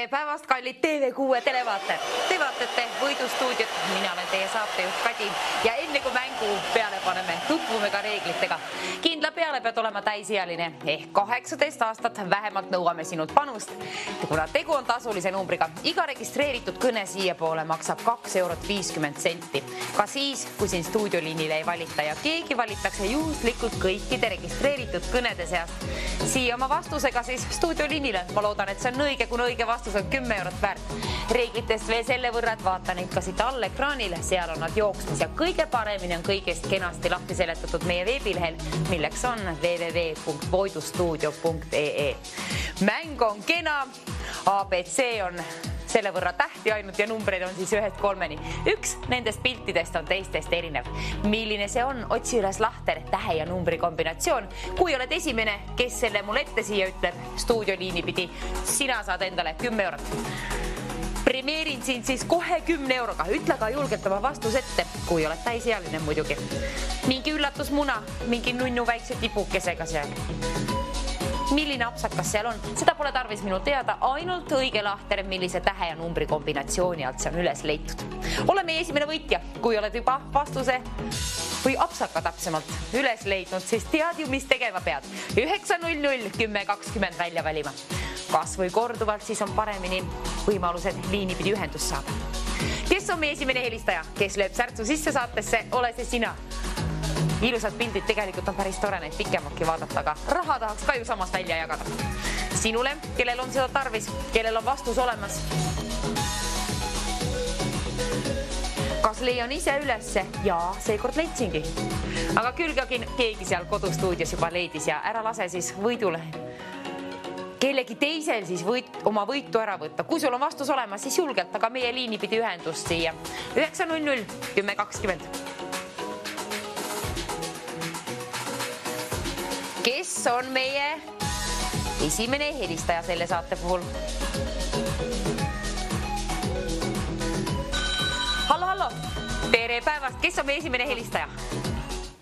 Tere päevast, kallid TV6 televaatajad! Te vaatate Võidustuudiot, mina olen teie saatejuht Kadi ja enne kui mängu peale paneme, tutvume ka reeglitega. Kindla peale pead olema täisealine ehk 18 aastat vähemalt nõuame sinult panust. Kuna tegu on tasulise numbriga, iga registreeritud kõne siia poole maksab 2,50 €. Ka siis, kui siin stuudioliinile ei valita ja keegi valitakse juhuslikult kõikide registreeritud kõnede seast. Siia oma vastusega siis stuudioliinile. Ma loodan, et see on õige, kuna õige vastus on 10 € väärt. Reeglitest veel selle võrra, et vaata neid ka siit all ekraanil, seal on nad jooksmas ja kõige paremini on kõigest kenasti lahti seletatud meie veebilehel, milleks on www.voidustuudio.ee. Mäng on kena, ABC on selle võrra tähti ainult ja numbreid on siis 1-3. Üks nendest piltidest on teistest erinev. Milline see on? Otsi üles lahter, tähe ja numbri kombinatsioon. Kui oled esimene, kes selle mul ette siia ütleb stuudioliini pidi, sina saad endale 10 €. Premeerin sind siis kohe 10 €. Ütle ka julgelt oma vastus ette, kui oled täisealine muidugi. Mingi üllatusmuna, mingi nunnu väikse tipukesega seal. Milline apsakas seal on? Seda pole tarvis minul teada, ainult õige lahter, millise tähe ja numbri kombinatsiooni alt see on üles leitud. Ole meie esimene võitja, kui oled juba vastuse või apsaka täpsemalt üles leidnud, siis tead ju, mis tegema pead. 900 1020 välja valima. Kas või korduvalt, siis on paremini võimalused liinipidi ühendust saada. Kes on meie esimene helistaja? Kes lööb särtsu sisse saatesse? Ole see sina. Ilusad pildid tegelikult on päris tore neid pikemaltki vaadata, aga raha tahaks ka ju samas välja jagada. Sinule, kellel on seda tarvis, kellel on vastus olemas. Kas leian ise ülesse? Jaa, seekord leidsingi. Aga küll ka keegi seal kodustuudios juba leidis ja ära lase siis võidule. Kellegi teisel siis oma võitu ära võtta. Kui sul on vastus olemas, siis julgelt, aga meie liinipidi ühendust siia. 900 1020. Kes on meie esimene helistaja selle saate puhul? Hallo. Tere päevast. Kes on meie esimene helistaja?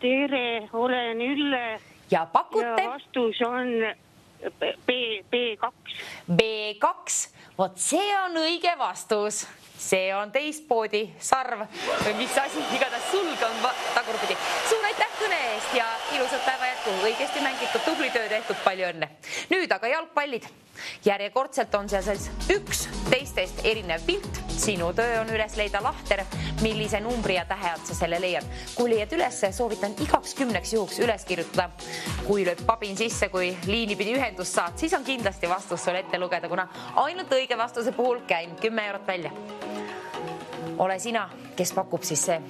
Tere, olen Ülle. Ja pakute? Ja vastus on B2. B2. Vot see on õige vastus. See on teistpoodi sarv või mis asi, igatahes sulg on tagurpidi. Suur aitäh kõne eest ja ilusat päeva jätku. Õigesti mängitud, tubli töö tehtud, palju õnne. Nüüd aga jalgpallid. Järjekordselt on seal üks teistest erinev pilt. Sinu töö on üles leida lahter, millise numbri ja tähe alt sa selle leiad. Kui leiad üles, soovitan igaks 10 juhuks üles kirjutada. Kui lööb pabin sisse, kui liinipidi ühendust saad, siis on kindlasti vastus sul ette lugeda, kuna ainult õige vastuse puhul käin 10 € välja. Ole sina, kes pakub siis selle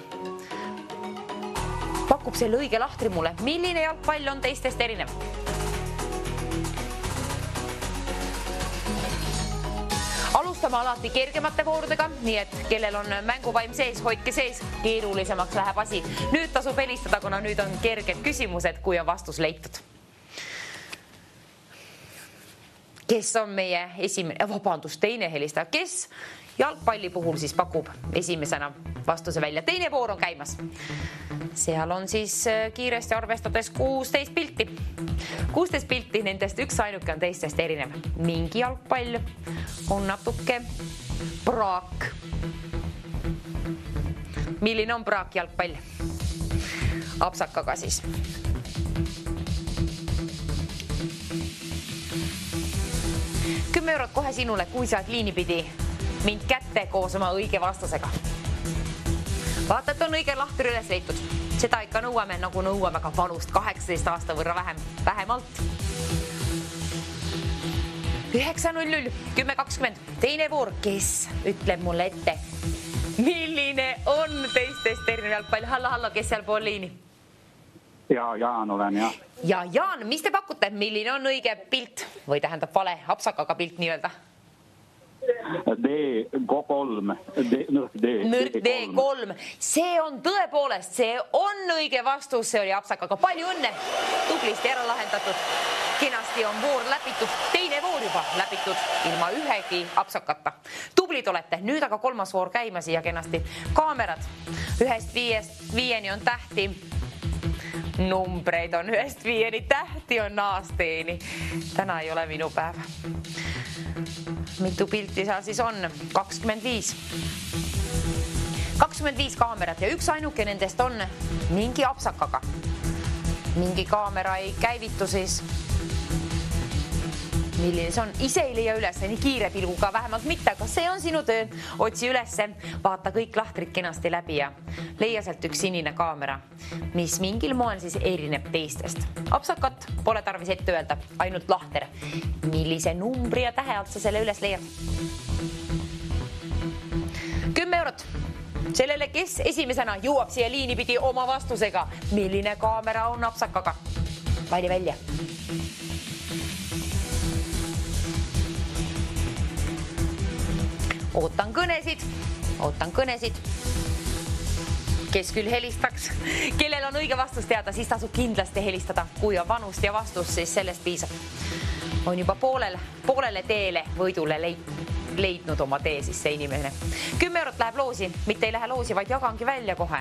õige lahtri mulle. Milline jalgpall on teistest erinev? Alustame alati kergemate voorudega, nii et kellel on mänguvaim sees, hoidke sees, keerulisemaks läheb asi. Nüüd tasub helistada, kuna nüüd on kerged küsimused, kui on vastus leitud. Kes on meie teine helistaja? Kes jalgpalli puhul siis pakub esimesena vastuse välja? Teine voor on käimas. Seal on siis kiiresti arvestades 16 pilti. 16 pilti, nendest üks ainuke on teistest erinev. Mingi jalgpall on natuke praak. Milline on praak jalgpall? Apsakaga siis. €10 kohe sinule, kui saad liinipidi mind kätte koos oma õige vastusega. Vaata, et on õige lahter üles leitud. Seda ikka nõuame, nagu nõuame ka panust 18 aasta võrra vähemalt. 900 1020. Teine voor, kes ütleb mulle ette, milline on teistest erinev jalgpall? Hallo, kes seal pool liini? Ja Jaan olen, jah. Ja Jaan, mis te pakute? Milline on õige pilt? Või tähendab vale apsakaga pilt nii-öelda? D3. Nõrk D3. See on tõepoolest, see on õige vastus. See oli apsakaga. Palju õnne. Tublisti ära lahendatud. Kenasti on voor läbitud. Teine voor juba läbitud ilma ühegi apsakata. Tublid olete. Nüüd aga kolmas voor käima siia kenasti. Kaamerad. 1-5 on tähti. Numbreid on 1-5, tähti on aasteeni. Täna ei ole minu päev. Mitu pilti seal siis on? 25. 25 kaamerat ja üks ainuke nendest on mingi apsakaga. Mingi kaamera ei käivitu siis. Milline see on? Ise ei leia üles nii kiire pilguga, vähemalt mitte, aga see on sinu töö. Otsi ülesse, vaata kõik lahtrid kenasti läbi ja leia sealt üks sinine kaamera, mis mingil moel siis erineb teistest. Apsakat pole tarvis ette öelda, ainult lahter. Millise numbri ja tähe alt sa selle üles leiad? 10 eurot. Sellele, kes esimesena jõuab siia liini pidi oma vastusega, milline kaamera on apsakaga. Vali välja. Ootan kõnesid. Kes küll helistaks? Kellel on õige vastus teada, siis tasub kindlasti helistada. Kui on vanust ja vastus, siis sellest piisab. On juba poolele teele võidule leidnud oma tee siis see inimene. 10 eurot läheb loosi, mitte ei lähe loosi, vaid jagangi välja kohe.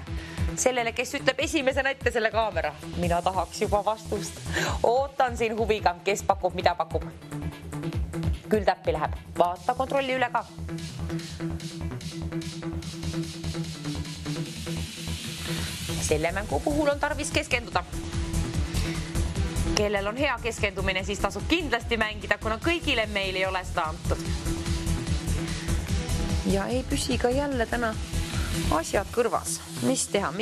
Sellele, kes ütleb esimesena ette selle kaamera. Mina tahaks juba vastust. Ootan siin huviga, kes pakub, mida pakub. Küll täppi läheb. Vaata kontrolli üle ka. Selle mängu puhul on tarvis keskenduda. Kellel on hea keskendumine, siis tasub kindlasti mängida, kuna kõigile meil ei ole seda antud. Ja ei püsi ka jälle täna asjad kõrvas. Mis teha?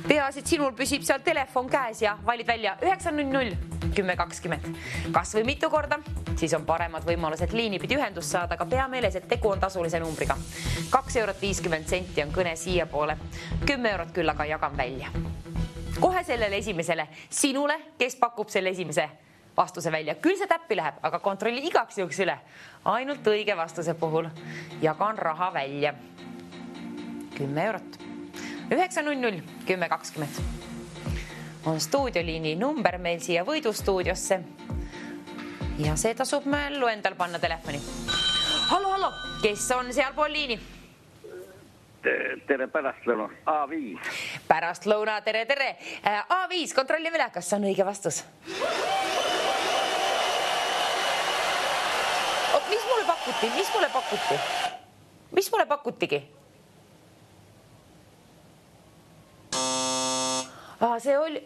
Peaasid sinul püsib seal telefon käes ja valid välja 900 1020. Kas või mitu korda, siis on paremad võimalused liini pidi ühendust saada, aga pea meeles, et tegu on tasulise numbriga. 2 eurot 50 senti on kõne siia poole. 10 eurot küll aga jagan välja. Kohe sellele esimesele sinule, kes pakub selle esimese vastuse välja. Küll see täppi läheb, aga kontrolli igaks juhuks üle. Ainult õige vastuse puhul jagan raha välja. 10 eurot. 900 1020. On stuudioliini number meil siia võidustuudiosse. Ja see tasub mälu endal panna telefoni. Hallo, kes on seal pool liini? Tere pärastlõuna, A5. Pärastlõuna, tere. A5, kontrolli üle, kas on õige vastus? Mis mulle pakutigi? See oli,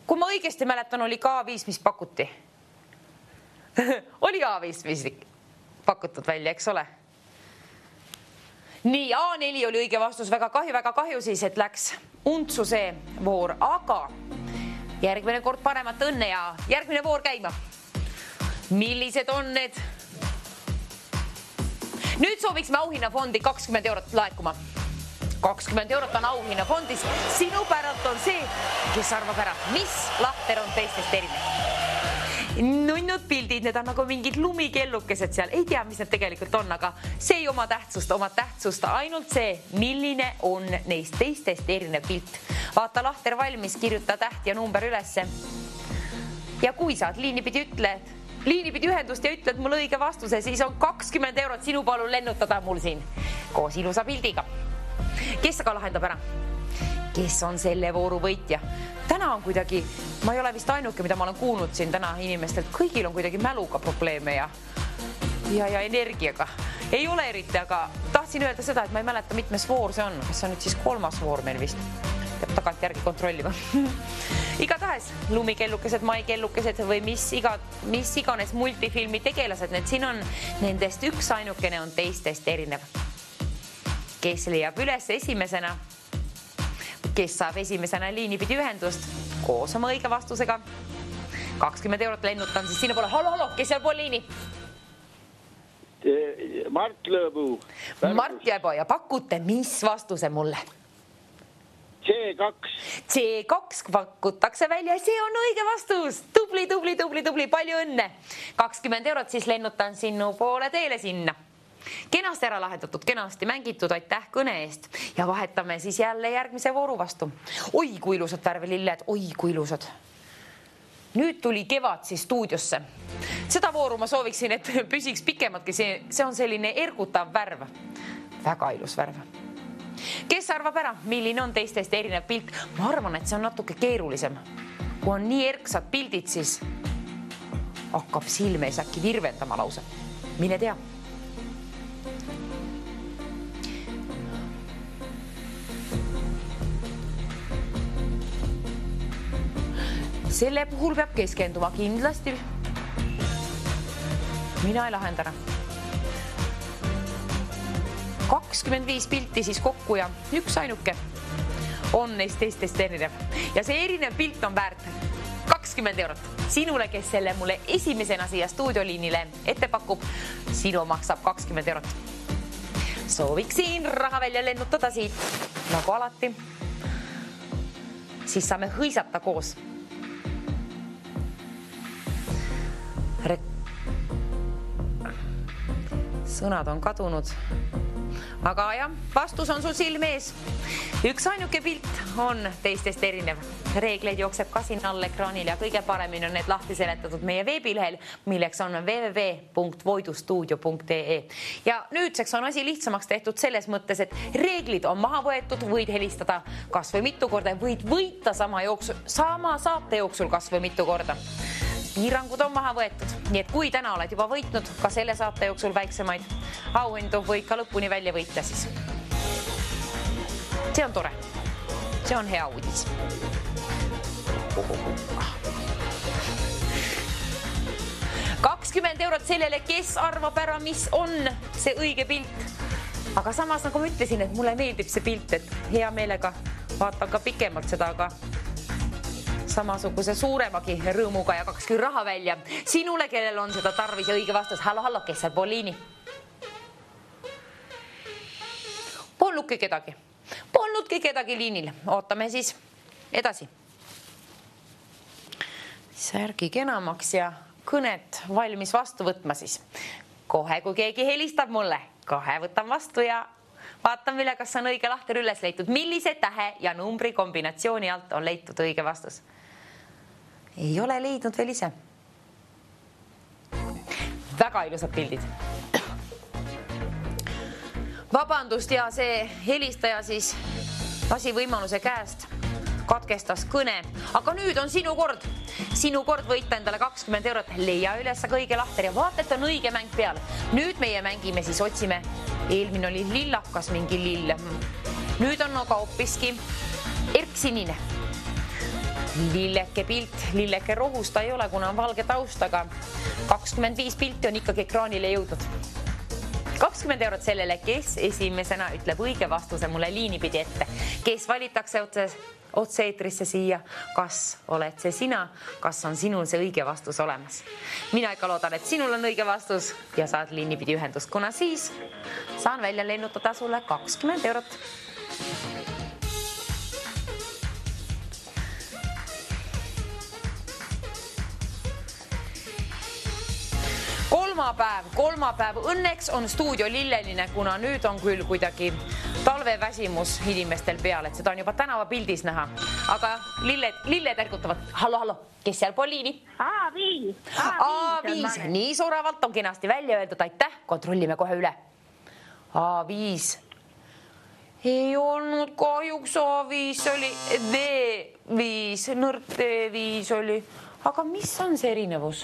kui ma õigesti mäletan, oli ka A5, mis pakuti. Oli A5, mis pakutud välja, eks ole? Nii, A4 oli õige vastus, väga kahju siis, et läks untsu see voor, aga järgmine kord paremat õnne ja järgmine voor käima. Millised on need? Nüüd sooviksime auhinnafondi 20 eurot laekuma. 20 eurot on auhinnafondis. Sinu päralt on see, kes arvab ära, mis lahter on teistest erinev. Nunnud pildid, need on nagu mingid lumikellukesed seal. Ei tea, mis need tegelikult on, aga see ei oma tähtsust, ainult see, milline on neist teistest erinev pilt. Vaata lahter valmis, kirjuta täht ja number ülesse. Ja kui saad liinipidi ühendust ja ütled mul õige vastuse, siis on 20 eurot sinu palun lennutada mul siin koos ilusa pildiga. Kes aga lahendab ära? Kes on selle vooru võitja? Täna on kuidagi, ma ei ole vist ainuke, mida ma olen kuulnud siin täna inimestelt, kõigil on kuidagi mäluga probleeme ja energiaga. Ei ole eriti, aga tahtsin öelda seda, et ma ei mäleta, mitmes voor see on. Kas see on nüüd siis 3. voor meil vist? Peab tagant järgi kontrollima. Igatahes lumikellukesed, maikellukesed või mis iganes multifilmi tegelased, need siin on, nendest üks ainukene on teistest erinev. Kes leiab üles esimesena, kes saab esimesena liinipidi ühendust koos oma õige vastusega. 20 eurot lennutan siis sinna poole. Hallo, kes seal pool liini? Mart Lõõbu. Mart Jäbo ja pakute, mis vastuse mulle? C2. C2 pakutakse välja ja see on õige vastus. Tubli, palju õnne. 20 eurot siis lennutan sinu poole teele sinna. Kenasti ära lahendatud, kenasti mängitud, aitäh kõne eest ja vahetame siis jälle järgmise vooru vastu. Oi, kui ilusad värvelilled, oi, kui ilusad. Nüüd tuli kevad siis stuudiosse. Seda vooru ma sooviksin, et püsiks pikematki, see on selline ergutav värv. Väga ilus värv. Kes arvab ära, milline on teistest erinev pilt? Ma arvan, et see on natuke keerulisem. Kui on nii erksad pildid, siis hakkab silmees äkki virvendama lause. Mine tea. Selle puhul peab keskenduma kindlasti. Mina ei lahendana. 25 pilti siis kokku ja üks ainuke on neist teistest erinev. Ja see erinev pilt on väärt 20 eurot. Sinule, kes selle mulle esimesena siia stuudioliinile ette pakub, sinu maksab 20 eurot. Sooviksin raha välja lennutada siit, nagu alati. Siis saame hõisata koos. Sõnad on kadunud. Aga jah, vastus on sul silme ees. Üks ainuke pilt on teistest erinev. Reegleid jookseb ka siin all ekraanil ja kõige paremini on need lahti seletatud meie veebilehel, milleks on www.voidustuudio.ee. Ja nüüdseks on asi lihtsamaks tehtud selles mõttes, et reeglid on maha võetud, võid helistada kas või mitu korda, võid võita sama saate jooksul kas või mitu korda. Piirangud on maha võetud, nii et kui täna oled juba võitnud ka selle saate jooksul väiksemaid auhindu, võid ka lõpuni välja võita siis. See on tore. See on hea uudis. 20 eurot sellele, kes arvab ära, mis on see õige pilt. Aga samas, nagu ma ütlesin, et mulle meeldib see pilt, et hea meelega vaatan ka pikemalt seda, aga samasuguse suuremagi rõõmuga ja kaks küll raha välja. Sinule, kellel on seda tarvis ja õige vastus. Hallo, kes seal Poliini? Polnudki kedagi liinil. Ootame siis edasi. Särgi kenamaks ja kõnet valmis vastu võtma siis. Kohe, kui keegi helistab mulle, kohe võtan vastu ja vaatan üle, kas on õige lahter üles leitud. Millise tähe ja numbri kombinatsiooni alt on leitud õige vastus? Ei ole leidnud veel ise. Väga ilusad pildid. Vabandust ja see helistaja siis lasi võimaluse käest, katkestas kõne. Aga nüüd on sinu kord. Sinu kord võita endale 20 eurot. Leia üles aga õige lahter ja vaata, et on õige mäng peal. Nüüd meie mängime, siis otsime. Eelmine oli lillakas mingi lill. Nüüd on aga hoopiski erksinine. Lilleke pilt, lilleke rohus ta ei ole, kuna on valge taust, aga 25 pilti on ikkagi ekraanile jõudnud. 20 eurot sellele, kes esimesena ütleb õige vastuse mulle liinipidi ette. Kes valitakse otse-eetrisse siia, kas oled see sina, kas on sinul see õige vastus olemas. Mina ikka loodan, et sinul on õige vastus ja saad liinipidi ühendust, kuna siis saan välja lennutada sulle 20 eurot. Kolmapäev. Õnneks on stuudio lilleline, kuna nüüd on küll kuidagi talveväsimus inimestel peal, et seda on juba tänavapildis näha. Aga lilled ärgutavad. Hallo, kes seal Poliini? A5. Nii soravalt on kenasti välja öeldud. Aitäh, kontrollime kohe üle. A5. Ei olnud kahjuks A5, oli D5, nõrk D5 oli. Aga mis on see erinevus?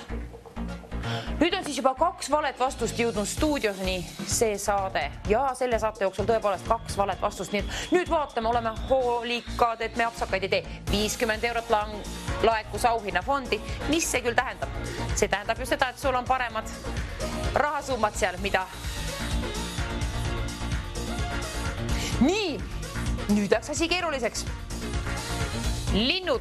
Nüüd on siis juba 2 valet vastust jõudnud stuudiosni see saade ja selle saate jooksul tõepoolest 2 valet vastust. Nüüd vaatame, oleme hoolikad, et me apsakaid ei tee. 50 eurot laekus auhinnafondi. Mis see küll tähendab? See tähendab ju seda, et sul on paremad rahasummad seal, mida... Nii, nüüd läks asi keeruliseks. Linnud.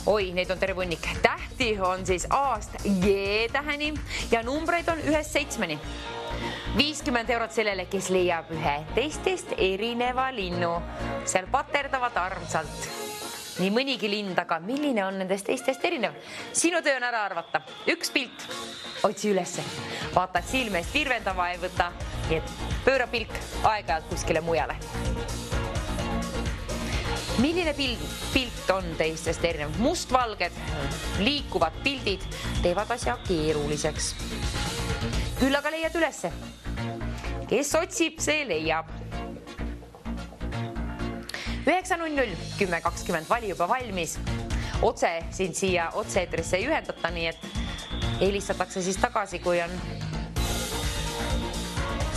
Oi, neid on terve hunnik. Tähti on siis A-st G-täheni ja numbreid on 1-7. 50 eurot sellele, kes leiab ühe teistest erineva linnu. Seal paterdavad armsalt. Nii mõnigi lind, aga milline on nendest teistest erinev? Sinu töö on ära arvata. Üks pilt. Otsi ülesse. Vaata, et silme eest virvendava ei võta. Nii et pööra pilk aeg-ajalt kuskile mujale. Milline pilt on teistest erinev? Mustvalged, liikuvad pildid teevad asja keeruliseks. Küll aga leiad ülesse. Kes otsib, see leiab. 9.00 10.20 vali juba valmis. Otse sind siia otse-eetrisse ei ühendata, nii et helistatakse siis tagasi, kui on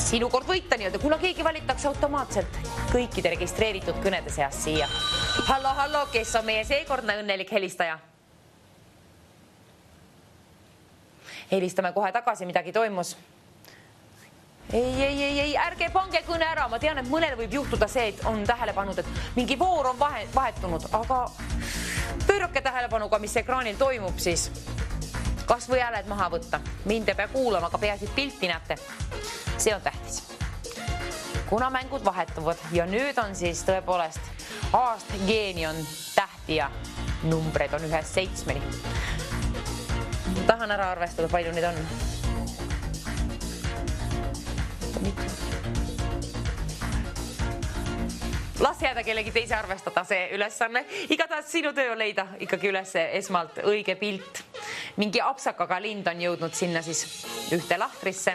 sinu kord võita nii-öelda, kuna keegi valitakse automaatselt kõikide registreeritud kõnede seas siia. Hallo, kes on meie seekordne õnnelik helistaja? Helistame kohe tagasi, midagi toimus. Ei, ärge pange kõne ära. Ma tean, et mõnel võib juhtuda see, et on tähele pannud, et mingi voor on vahetunud, aga pöörake tähelepanu ka, mis ekraanil toimub siis. Kas või hääled maha võtta. Mind ei pea kuulama, aga peaasi pilti näete. See on tähtis. Kuna mängud vahetuvad ja nüüd on siis tõepoolest aast geeni on tähti ja numbreid on 1-7. Tahan ära arvestada, palju neid on. Las jääda kellegi teise arvestada see ülesanne. Igatahes sinu töö on leida ikkagi üles esmalt õige pilt. Mingi apsakaga lind on jõudnud sinna siis ühte lahtrisse.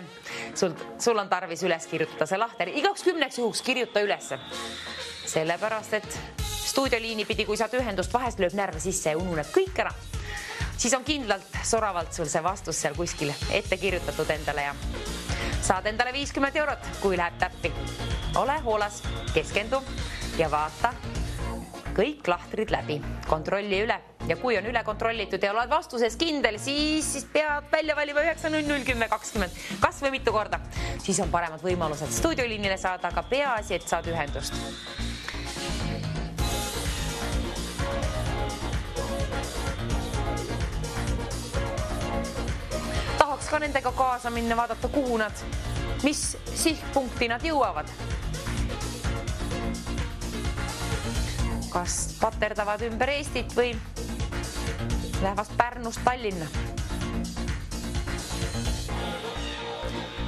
Sul on tarvis üles kirjutada see lahter. Igaks 10 juhuks kirjuta üles. Sellepärast, et stuudioliini pidi, kui saad ühendust, vahest lööb närve sisse ja ununeb kõik ära. Siis on kindlalt soravalt sul see vastus seal kuskil ette kirjutatud endale ja saad endale 50 €, kui läheb täppi. Ole hoolas, keskendu ja vaata kõik lahtrid läbi. Kontrolli üle ja kui on üle kontrollitud ja oled vastuses kindel, siis pead välja valima 9.00 10.20. Kas või mitu korda. Siis on paremad võimalused stuudioliinile saada, aga peaasi, et saad ühendust. Tahaks ka nendega kaasa minna, vaadata, kuhu nad, mis sihtpunkti nad jõuavad. Kas paterdavad ümber Eestit või lähevast Pärnust Tallinna.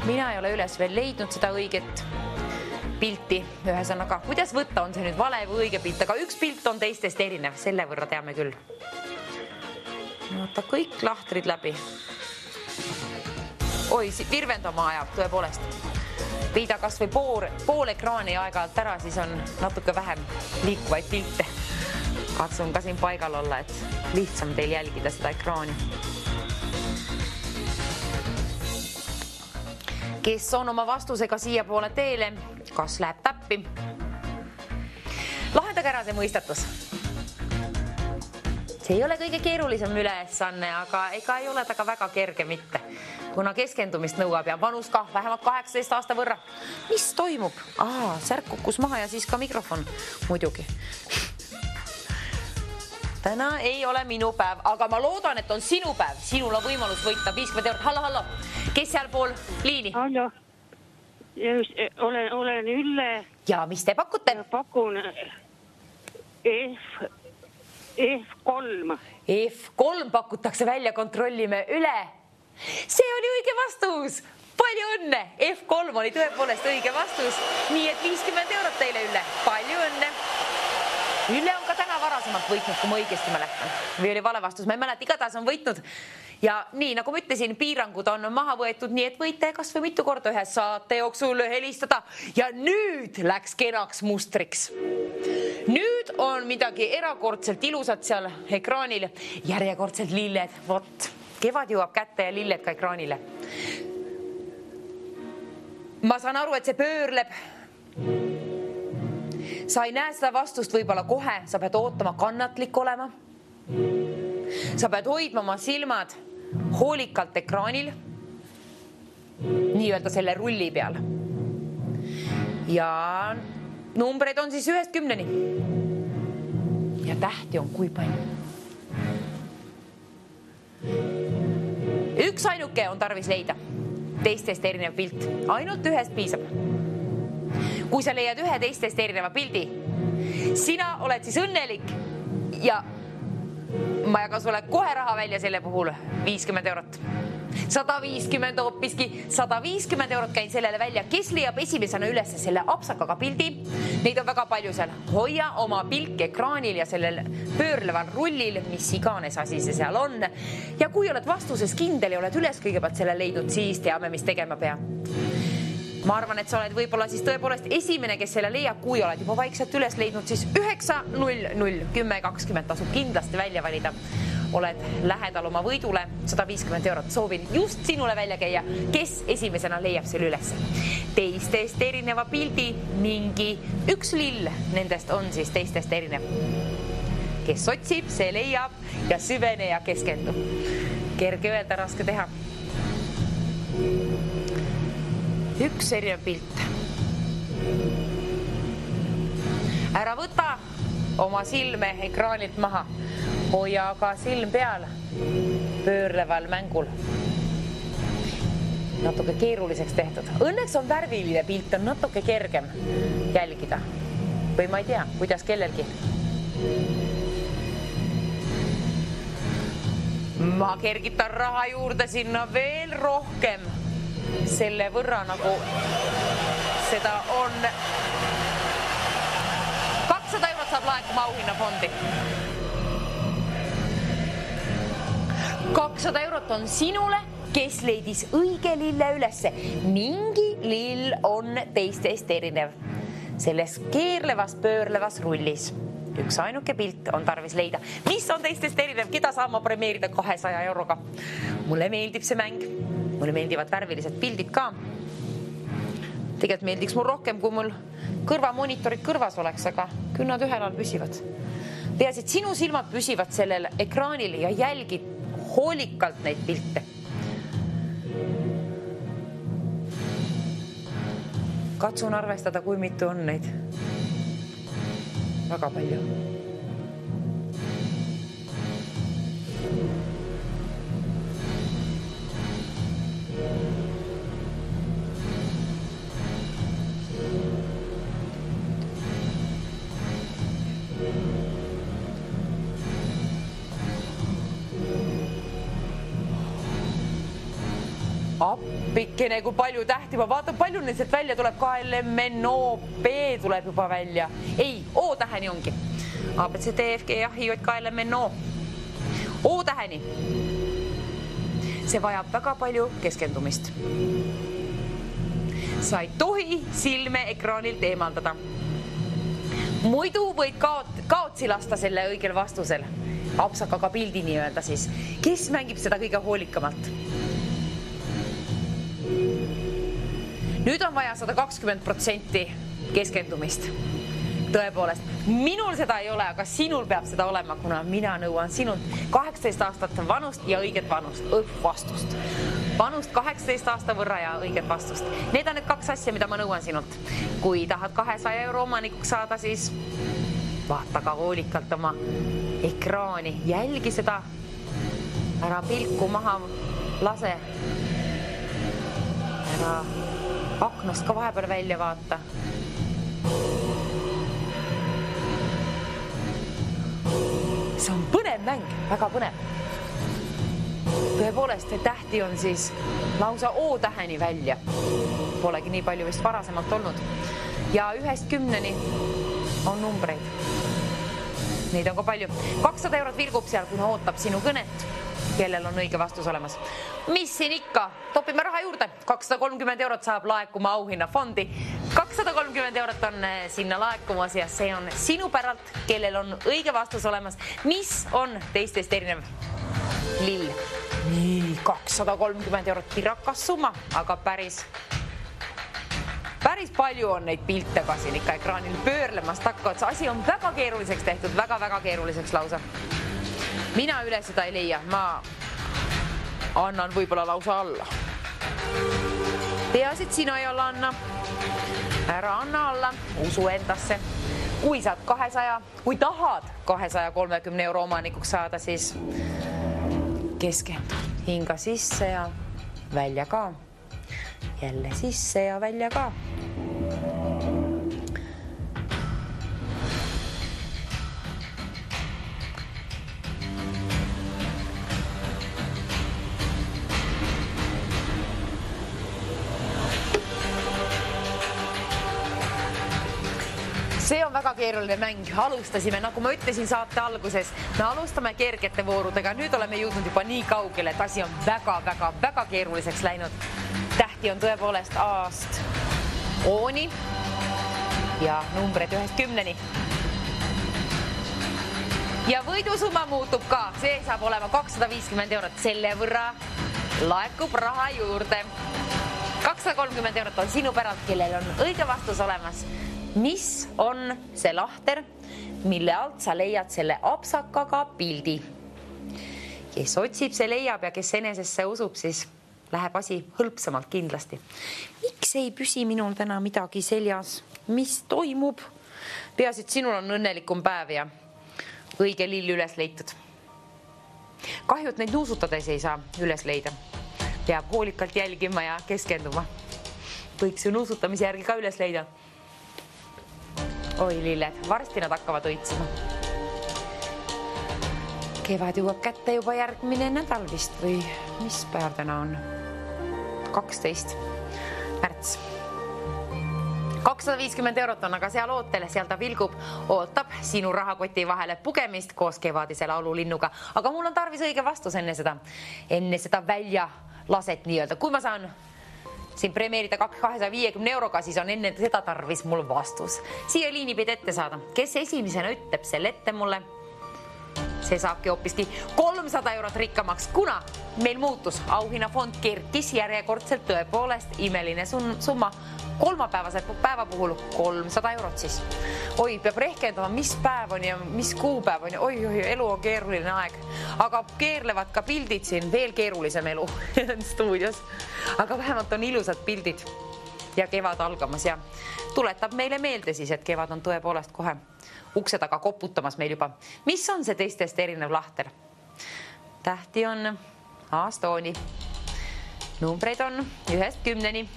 Mina ei ole üles veel leidnud seda õiget pilti. Ühesõnaga, kuidas võtta, on see nüüd vale või õige pilt, aga üks pilt on teistest erinev, selle võrra teame küll. Vaata kõik lahtrid läbi. Oi, virvendama ajab tõepoolest. Viida kas või pool ekraani aeg-ajalt ära, siis on natuke vähem liikuvaid pilte. Katsun ka siin paigal olla, et lihtsam teil jälgida seda ekraani. Kes on oma vastusega siia poole teele, kas läheb täppi? Lahendage ära see mõistatus. See ei ole kõige keerulisem ülesanne, aga ega ei ole ta ka väga kerge mitte, kuna keskendumist nõuab ja vanus ka vähemalt 18 aasta võrra. Mis toimub? Särk kukkus maha ja siis ka mikrofon muidugi. Täna ei ole minu päev, aga ma loodan, et on sinu päev. Sinul on võimalus võita 50 €. Hallo. Kes seal pool liini? Hallo. Olen Ülle. Ja mis te pakute? Pakun F3. F3 pakutakse välja, kontrollime üle. See oli õige vastus. Palju õnne. F3 oli tõepoolest õige vastus. Nii et 50 € teile, Ülle. Palju õnne. Ülle on ka täna varasemalt võitnud, kui ma õigesti mäletan. Või oli vale vastus, ma ei mäleta, igatahes on võitnud. Ja nii, nagu ma ütlesin, piirangud on maha võetud, nii et võite kas või mitu korda ühe saate jooksul helistada. Ja nüüd läks kenaks mustriks. Nüüd on midagi erakordselt ilusat seal ekraanil. Järjekordselt lilled. Vot, kevad jõuab kätte ja lilled ka ekraanile. Ma saan aru, et see pöörleb. Sa ei näe seda vastust võib-olla kohe, sa pead ootama, kannatlik olema. Sa pead hoidma oma silmad hoolikalt ekraanil, nii-öelda selle rulli peal. Ja numbreid on siis 1-10. Ja tähti on kui palju. Üks ainuke on tarvis leida. Teistest erinev pilt. Ainult ühest piisab. Kui sa leiad ühe teistest erineva pildi, sina oled siis õnnelik ja ma jagan sulle kohe raha välja selle puhul 50 €. 150 hoopiski, 150 € käin sellele välja, kes leiab esimesena üles selle apsakaga pildi. Neid on väga palju seal. Hoia oma pilk ekraanil ja sellel pöörleval rullil, mis iganes asi see seal on. Ja kui oled vastuses kindel ja oled üles kõigepealt selle leidnud, siis teame, mis tegema peab. Ma arvan, et sa oled võib-olla siis tõepoolest esimene, kes selle leiab, kui oled juba vaikselt üles leidnud, siis 900 1020 tasub kindlasti välja valida. Oled lähedal oma võidule 150 €. Soovin just sinule välja käia, kes esimesena leiab selle üles. Teistest erineva pildi mingi üks lill nendest on siis teistest erinev. Kes otsib, see leiab ja süvene ja keskendub. Kerge öelda, raske teha. Üks erinev pilt. Ära võta oma silme ekraanilt maha. Hoia aga silm peal pöörleval mängul. Natuke keeruliseks tehtud. Õnneks on värviline pilt, on natuke kergem jälgida. Või ma ei tea, kuidas kellelgi. Ma kergitan raha juurde sinna veel rohkem. Selle võrra nagu seda on 200 € saab laekuma auhinnafondi. 200 € on sinule, kes leidis õige lille ülesse. Mingi lill on teistest erinev. Selles keerlevas, pöörlevas rullis. Üks ainuke pilt on tarvis leida. Mis on teistest erinev? Keda saan ma premeerida 200 €-ga? Mulle meeldib see mäng. Mulle meeldivad värvilised pildid ka. Tegelikult meeldiks mul rohkem, kui mul kõrvamonitorid kõrvas oleks, aga küll nad ühel ajal püsivad. Peas, et sinu silmad püsivad sellel ekraanil ja jälgid hoolikalt neid pilte. Katsun arvestada, kui mitu on neid. Väga palju. Appikene, kui palju tähti. Ma vaatan, palju neist välja tuleb. KLMNO, B tuleb juba välja. Ei, O täheni ongi. ABC, D, F, G, H, I, J, KLMNO. O täheni. See vajab väga palju keskendumist. Sa ei tohi silme ekraanilt eemaldada. Muidu võid kaotsi lasta selle õigel vastusel. Apsakaga pildi nii öelda siis. Kes mängib seda kõige hoolikamalt? Nüüd on vaja 120% keskendumist. Tõepoolest, minul seda ei ole, aga sinul peab seda olema, kuna mina nõuan sinult 18 aastat vanust ja õiget vastust. Vanust 18 aasta võrra ja õiget vastust. Need on need kaks asja, mida ma nõuan sinult. Kui tahad 200 € omanikuks saada, siis vaata ka hoolikalt oma ekraani. Jälgi seda. Ära pilku maha lase. Ära aknast ka vahepeal välja vaata. See on põnev mäng, väga põnev. Tõepoolest, tähti on siis lausa O täheni välja. Polegi nii palju vist varasemalt olnud. Ja 1-10 on numbreid. Neid on ka palju. 200 € virgub seal, kuna ootab sinu kõnet, kellel on õige vastus olemas. Mis siin ikka? Topime raha juurde. 230 € saab laekuma auhinnafondi. 230 € on sinna laekumas ja see on sinu päralt, kellel on õige vastus olemas. Mis on teistest erinev lill? Nii, 230 € pirakas summa, aga päris palju on neid pilte ka siin ikka ekraanil pöörlemas takkaotsa. Asi on väga keeruliseks tehtud, väga keeruliseks lausa. Mina üle seda ei leia, ma annan võib-olla lausa alla. Peasid sina ei alla anna. Ära anna alla, usu endasse. Kui saad 200, kui tahad 230 € omanikuks saada, siis keskendu. Hinga sisse ja välja ka. Jälle sisse ja välja ka. See on väga keeruline mäng. Alustasime, nagu ma ütlesin saate alguses, me alustame kergete voorudega. Nüüd oleme jõudnud juba nii kaugele, et asi on väga keeruliseks läinud. Tähti on tõepoolest A-st O-ni ja numbreid 1-10. Ja võidusumma muutub ka, see saab olema 250 eurot, selle võrra laekub raha juurde. 230 eurot on sinu päralt, kellel on õige vastus olemas. Mis on see lahter, mille alt sa leiad selle apsakaga pildi? Kes otsib, see leiab ja kes enesesse usub, siis läheb asi hõlpsamalt kindlasti. Miks ei püsi minul täna midagi seljas? Mis toimub? Peas, et sinul on õnnelikum päev ja õige lill üles leitud. Kahju, et neid nuusutades ei saa üles leida. Peab hoolikalt jälgima ja keskenduma. Võiks ju nuusutamise järgi ka üles leida. Oi lilled, varsti nad hakkavad õitsema. Kevad jõuab kätte juba järgmine nädal vist või mis päev täna on? 12. märts. 250 eurot on aga seal ootele, seal ta vilgub, ootab sinu rahakoti vahele pugemist koos kevadise laululinnuga. Aga mul on tarvis õige vastus enne seda välja laset nii-öelda. Kui ma saan siin premeerida 250 euroga, siis on enne seda tarvis mul vastus. Siia liini pidi ette saada. Kes esimesena ütleb selle ette mulle? See saabki hoopiski 300 eurot rikkamaks, kuna meil muutus. Auhinnafond kerkis järjekordselt tõepoolest imeline summa. Kolmapäevase päeva puhul 300 eurot siis. Oi, peab rehkendama, mis päev on ja mis kuupäev on. Oi, elu on keeruline aeg. Aga keerlevad ka pildid siin, veel keerulisem elu stuudios. Aga vähemalt on ilusad pildid ja kevad algamas ja tuletab meile meelde siis, et kevad on tõepoolest kohe ukse taga koputamas meil juba. Mis on see teistest erinev lahter? Tähti on aastooni. Numbreid on 1-10.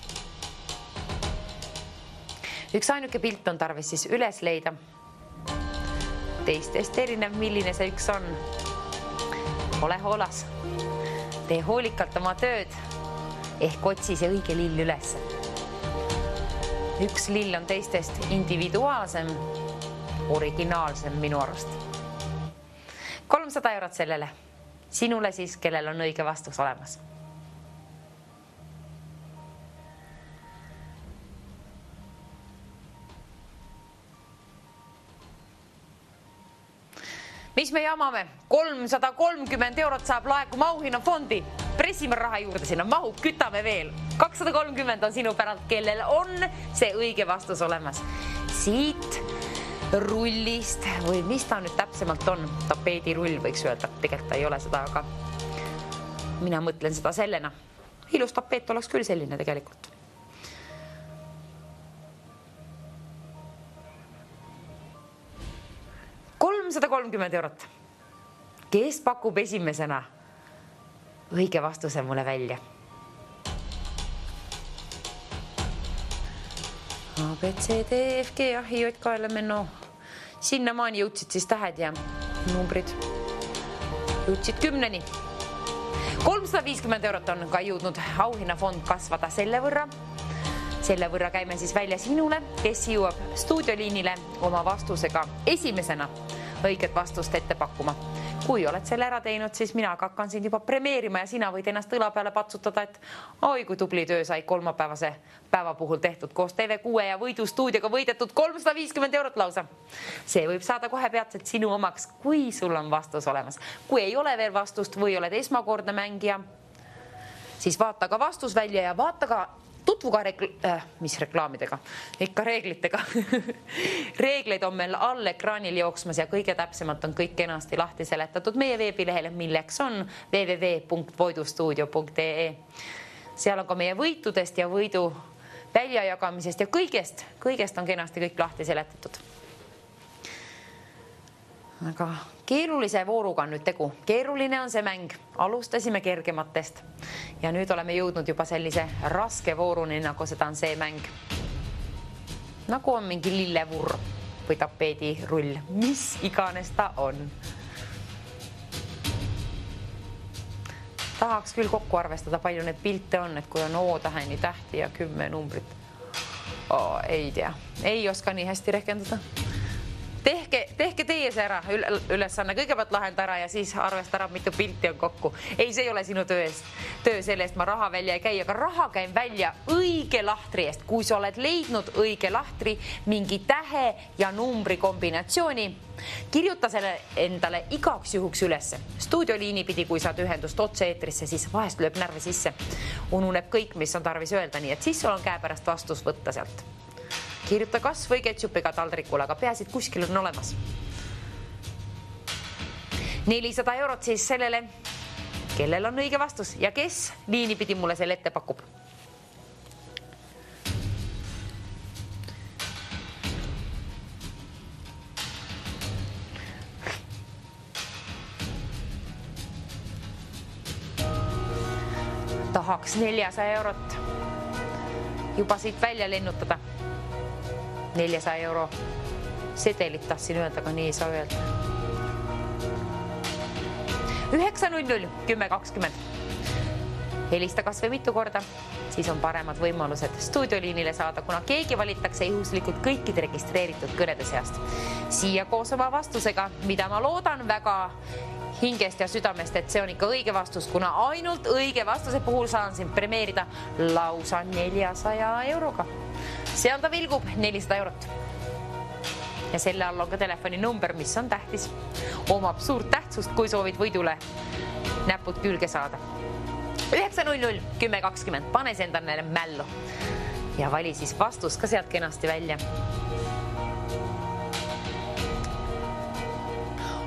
Üks ainuke pilt on tarvis siis üles leida. Teistest erinev, milline see üks on. Ole hoolas. Tee hoolikalt oma tööd. Ehk otsi see õige lill üles. Üks lill on teistest individuaalsem, originaalsem minu arust. 300 eurot sellele. Sinule siis, kellel on õige vastus olemas. Mis me jamame? 330 eurot saab laekuma auhinnafondi. Pressime raha juurde sinna, mahub, kütame veel. 230 on sinu päralt, kellel on see õige vastus olemas. Siit rullist või mis ta nüüd täpsemalt on? Tapeedirull võiks öelda, tegelikult ta ei ole seda, aga mina mõtlen seda sellena. Ilus tapeet oleks küll selline tegelikult. €330. Kes pakub esimesena õige vastuse mulle välja? A, B, C, D, F, G, I, J, K, L, M, N, O. Sinnamaani jõudsid siis tähed ja numbrid. Jõudsid 10-ni. 350 eurot on ka jõudnud auhinnafond kasvada selle võrra. Selle võrra käime siis välja sinule, kes jõuab stuudioliinile oma vastusega esimesena õiget vastust ette pakkuma. Kui oled selle ära teinud, siis mina hakkan sind juba premeerima ja sina võid ennast õla peale patsutada, et oi, kui tubli töö sai kolmapäevase päeva puhul tehtud koos TV6 ja võidustuudioga võidetud 350 eurot lausa. See võib saada kohe peatselt sinu omaks, kui sul on vastus olemas. Kui ei ole veel vastust või oled esmakordne mängija, siis vaata ka vastus välja ja vaata ka tutvu ka mis reklaamidega, ikka reeglitega. Reegleid on meil all ekraanil jooksmas ja kõige täpsemalt on kõik kenasti lahti seletatud meie veebilehele, milleks on www.voidustuudio.ee. Seal on ka meie võitudest ja võidu väljajagamisest ja kõigest on kenasti kõik lahti seletatud. Aga keerulise vooruga on nüüd tegu. Keeruline on see mäng. Alustasime kergematest ja nüüd oleme jõudnud juba sellise raske vooruni, nagu seda on see mäng. Nagu on mingi lillevurr või tapeedirull, mis iganes ta on. Tahaks küll kokku arvestada, palju need pilte on, et kui on O-täheni tähti ja 10 numbrit. Ei tea, ei oska nii hästi rehkendada. tehke teie see ära, ülesanne kõigepealt lahenda ära ja siis arvesta ära, mitu pilti on kokku. Ei, see ei ole sinu töö selle eest, ma raha välja ei käi, aga raha käin välja õige lahtri eest. Kui sa oled leidnud õige lahtri, mingi tähe ja numbri kombinatsiooni, kirjuta selle endale igaks juhuks ülesse. Stuudioliini pidi, kui saad ühendust otse eetrisse, siis vahest lööb närve sisse. Ununeb kõik, mis on tarvis öelda, nii et siis sul on käepärast vastus võtta sealt. Kirjuta kas või ketšupiga taldrikule, aga peasid kuskil on olemas. 400 eurot siis sellele, kellel on õige vastus ja kes liini pidi mulle selle ette pakub. Tahaks 400 eurot juba siit välja lennutada. 400 euro sedelit tahtsin öelda, aga nii ei saa öelda. 9.00, 10.20. Helista kas või mitu korda, siis on paremad võimalused stuudioliinile saada, kuna keegi valitakse juhuslikult kõikide registreeritud kõnede seast. Siia koos oma vastusega, mida ma loodan väga hingest ja südamest, et see on ikka õige vastus, kuna ainult õige vastuse puhul saan siin premeerida lausa 400 euroga. Seal ta vilgub 400 eurot. Ja selle all on ka telefoni number, mis on tähtis. Omab suurt tähtsust, kui soovid võidule näpud külge saada. 9.00, 10.20, pane see endale mällu ja vali siis vastus ka sealt kenasti välja.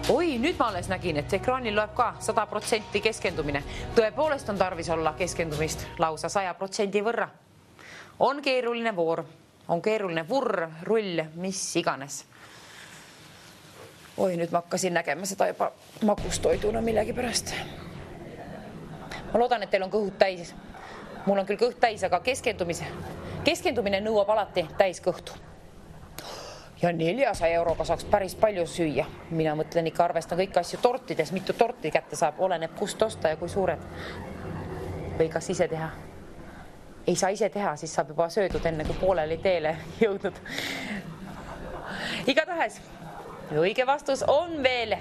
Oi, nüüd ma alles nägin, et ekraanil loeb ka 100% keskendumine. Tõepoolest on tarvis olla keskendumist lausa 100% võrra. On keeruline voor, on keeruline vurr, rull, mis iganes. Oi, nüüd ma hakkasin nägema seda juba magustoiduna millegi pärast. Ma loodan, et teil on kõhud täis. Mul on küll kõht täis, aga keskendumine nõuab alati täis kõhtu. Ja 400 euroga saaks päris palju süüa. Mina mõtlen ikka arvestan kõik asju tortides, mitu torti kätte saab, oleneb kust osta ja kui suured. Või kas ise teha? Ei saa ise teha, siis saab juba söödud enne, kui pooleli teele jõudnud. Igatahes, õige vastus on veel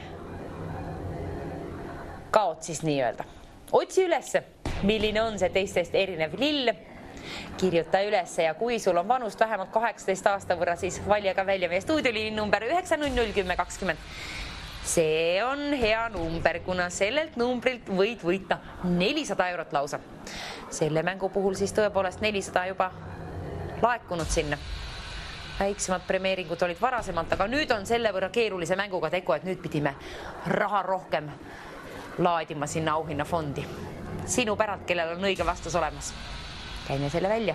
kaot siis nii öelda. Otsi ülesse, milline on see teistest erinev lill. Kirjuta ülesse ja kui sul on vanust vähemalt 18 aasta võrra, siis valja ka välja meie stuudioliini number 9.001020. See on hea number, kuna sellelt numbrilt võid võita 400 eurot lausa. Selle mängu puhul siis tõepoolest 400 juba laekunud sinna. Väiksemad premeeringud olid varasemalt, aga nüüd on selle võrra keerulise mänguga tegu, et nüüd pidime raha rohkem laadima sinna auhinnafondi. Sinu päralt, kellel on õige vastus olemas. Käime selle välja.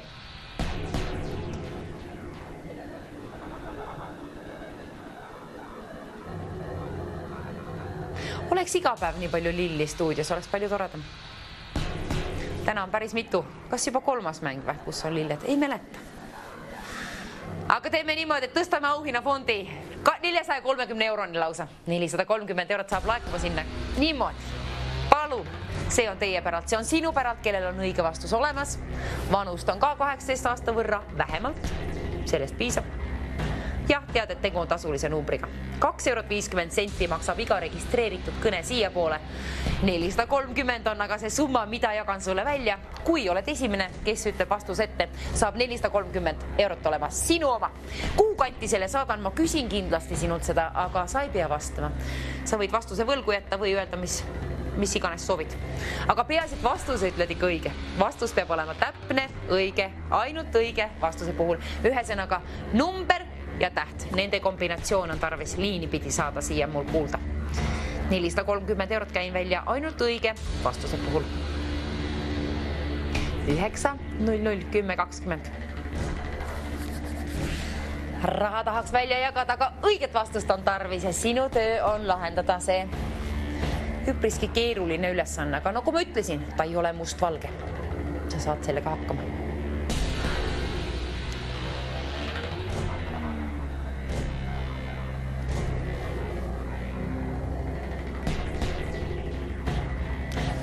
Oleks iga päev nii palju lilli stuudios, oleks palju toredam. Täna on päris mitu. Kas juba 3. mäng või, kus on lilled? Ei mäleta. Aga teeme niimoodi, et tõstame auhinnafondi 430 euroni lausa. 430 eurot saab laekuma sinna. Niimoodi. Palun. See on teie päralt, see on sinu päralt, kellel on õige vastus olemas. Vanust on ka 18 aasta võrra vähemalt. Sellest piisab. Jah, tead, et tegu on tasulise numbriga. 2,50 € maksab iga registreeritud kõne siia poole. 430 on aga see summa, mida jagan sulle välja. Kui oled esimene, kes ütleb vastus ette, saab 430 eurot olema sinu oma. Kuhu kanti selle saadan, ma küsin kindlasti sinult seda, aga sa ei pea vastama. Sa võid vastuse võlgu jätta või öelda, mis iganes soovid. Aga peasid vastuse ütled ikka õige. Vastus peab olema täpne, õige, ainult õige vastuse puhul. Ühesõnaga number ja täht. Nende kombinatsioon on tarvis liini pidi saada siia mul kuulda. 430 eurot käin välja ainult õige vastuse puhul. 9.001020. Raha tahaks välja jagada, aga õiget vastust on tarvis ja sinu töö on lahendada see üpriski keeruline ülesanne, aga nagu ma ütlesin, ta ei ole must-valge. Sa saad sellega hakkama.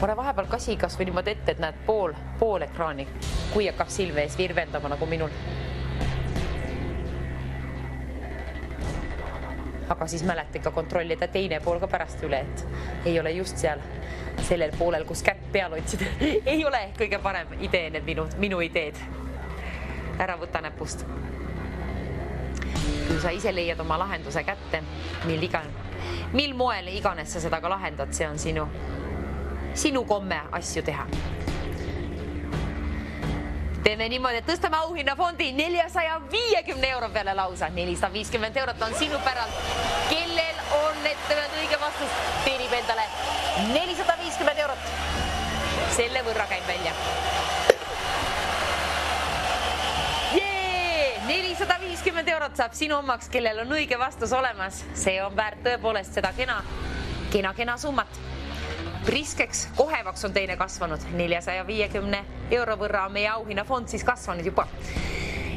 Pane vahepeal kasi kas või niimoodi ette, et näed pool ekraani, kui hakkab silme ees virvendama nagu minul. aga siis mäleta ikka kontrollida teine pool ka pärast üle, et ei ole just seal sellel poolel, kus kätt peal otsida. Ei ole kõige parem idee need minu ideed. Ära võta näpust. Kui sa ise leiad oma lahenduse kätte, mil moel iganes sa seda ka lahendad, see on sinu komme asju teha. Teeme niimoodi, et tõstame auhinnafondi 450 euro peale lausa. 450 eurot on sinu päralt. Kellel on ettevad õige vastus, teenib endale 450 eurot. Selle võrra käib välja. 450 eurot saab sinu omaks, kellel on õige vastus olemas. See on väärt tõepoolest seda kena summat. Priskeks, kohevaks on teine kasvanud. 450 euro võrra on meie auhinnafond siis kasvanud juba.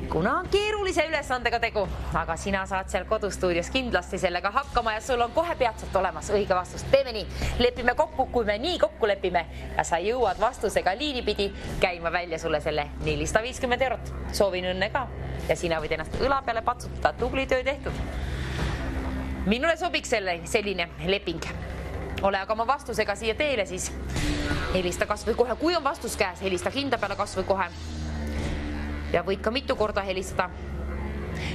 Kuna on keerulise ülesandega tegu, aga sina saad seal kodustuudios kindlasti sellega hakkama ja sul on kohe peatselt olemas õige vastus. Teeme nii, lepime kokku, kui me nii kokku lepime ja sa jõuad vastusega liinipidi käima välja sulle selle 450 eurot. Soovin õnne ka ja sina võid ennast õla peale patsutada. Tubli töö tehtud. Minule sobiks selline leping. Ole aga oma vastusega siia teele, siis helista kas või kohe. Kui on vastus käes, helista hinda peale kas või kohe. Ja võid ka mitu korda helistada.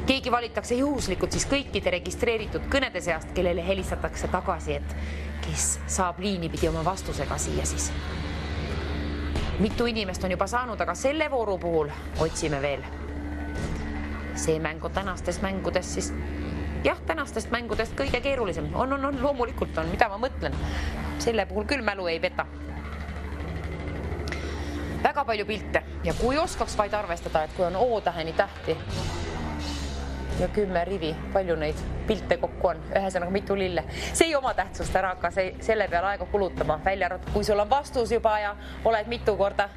Keegi valitakse juhuslikult siis kõikide registreeritud kõnede seast, kellele helistatakse tagasi, et kes saab liinipidi oma vastusega siia siis. Mitu inimest on juba saanud, aga selle vooru puhul otsime veel. See mäng on tänastes mängudes siis tänastest mängudest kõige keerulisem. On, loomulikult on, mida ma mõtlen. Selle puhul küll mälu ei peta. Väga palju pilte ja kui oskaks vaid arvestada, et kui on O-täheni tähti ja 10 rivi, palju neid pilte kokku on, ühesõnaga mitu lille. See ei oma tähtsust, ära hakka selle peale aega kulutama. Välja arvatud, kui sul on vastus juba ja oled mitu korda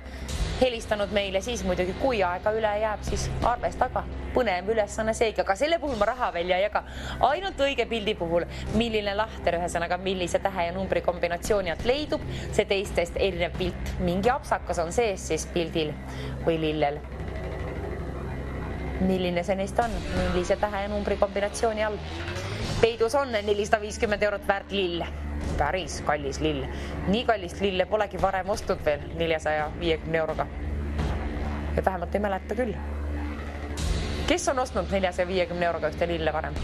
helistanud meile, siis muidugi kui aega üle jääb, siis arvestaga põnev ülesanne seegi, aga selle puhul ma raha välja ei jaga. Ainult õige pildi puhul, milline lahter, ühesõnaga millise tähe ja numbri kombinatsiooni alt leidub, see teistest erinev pilt. Mingi apsakas on sees siis pildil või lillel. Milline see neist on, millise tähe ja numbri kombinatsiooni all. Peidus on 450 eurot väärt lill. Päris kallis lill. Nii kallist lille polegi varem ostnud veel 450 euroga. Ja vähemalt ei mäleta küll. Kes on ostnud 450 euroga ühte lille varem?